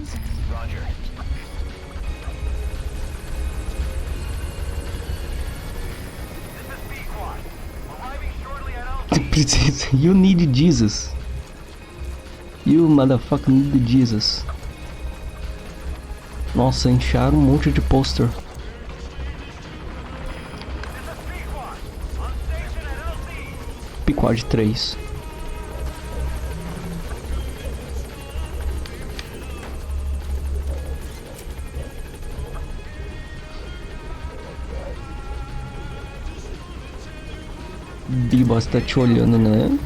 You need Jesus. You motherfucker need Jesus. Nossa, encheram um monte de pôster. P-Quad 3. B-Boss tá te olhando, né?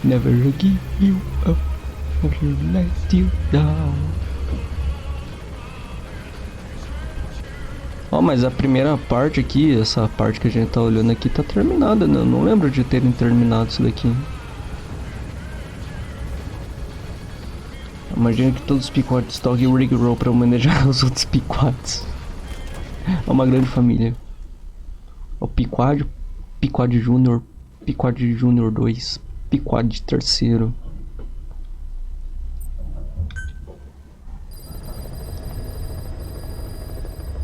Never give you up, never let you down. Ó, mas a primeira parte aqui, essa parte que a gente tá olhando aqui, tá terminada, né? Eu não lembro de terem terminado isso daqui. Imagina que todos os P-Quads toquem o Rig Roll pra homenagear os outros P-Quads. É uma grande família. O P-Quad, P-Quad Júnior, P-Quad Júnior 2, P-Quad terceiro.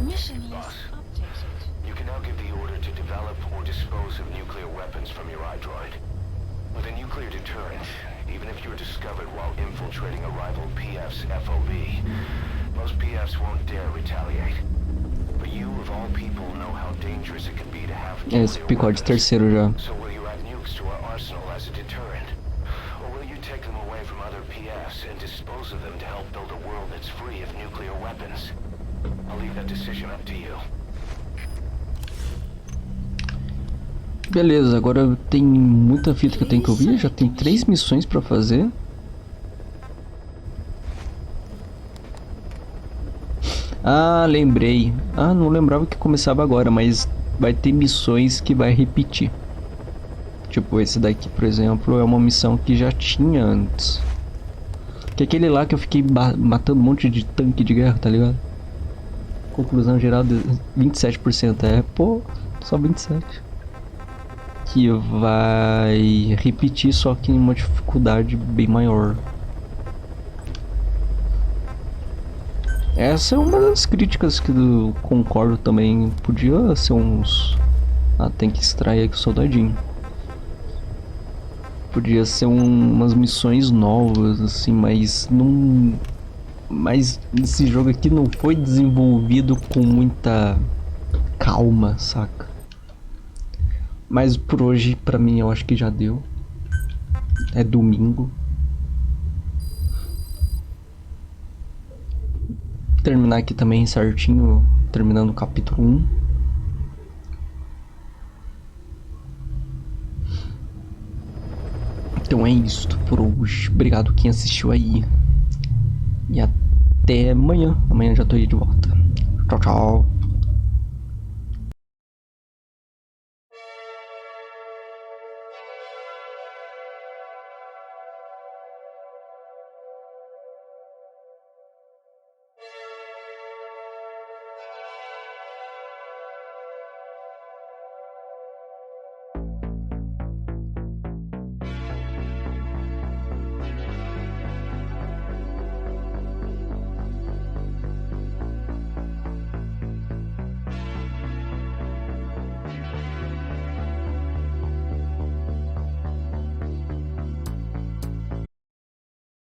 Mission list updated. You can now give the order to develop or dispose of nuclear weapons from your iDroid. With a nuclear deterrent, even if you're discovered while infiltrating a rival PF's FOB, most PFs won't dare retaliate. But you, of all people, know how dangerous it can be to have Esse nuclear P-Quad weapons. terceiro já. So will you add nukes to our arsenal as a deterrent? Or will you take them away from other PFs and dispose of them to help build a world that's free of nuclear weapons? I'll leave that decision up to you. Beleza, agora tem muita fita que eu tenho que ouvir. Já tem 3 missões pra fazer. Ah, lembrei. Ah, não lembrava que começava agora, mas vai ter missões que vai repetir. Tipo, esse daqui, por exemplo, é uma missão que já tinha antes. Que é aquele lá que eu fiquei matando um monte de tanque de guerra, tá ligado? Conclusão geral de 27%. É, pô, só 27%. Que vai repetir, só que em uma dificuldade bem maior. Essa é uma das críticas que eu concordo também. Podia ser uns... Ah, tem que extrair aqui o soldadinho. Podia ser umas missões novas, assim, mas não... Mas esse jogo aqui não foi desenvolvido com muita calma, saca? Mas por hoje, pra mim, eu acho que já deu. É domingo. Terminar aqui também certinho, terminando o capítulo 1. Então é isso por hoje. Obrigado quem assistiu aí. E até amanhã. Amanhã já tô aí de volta. Tchau, tchau.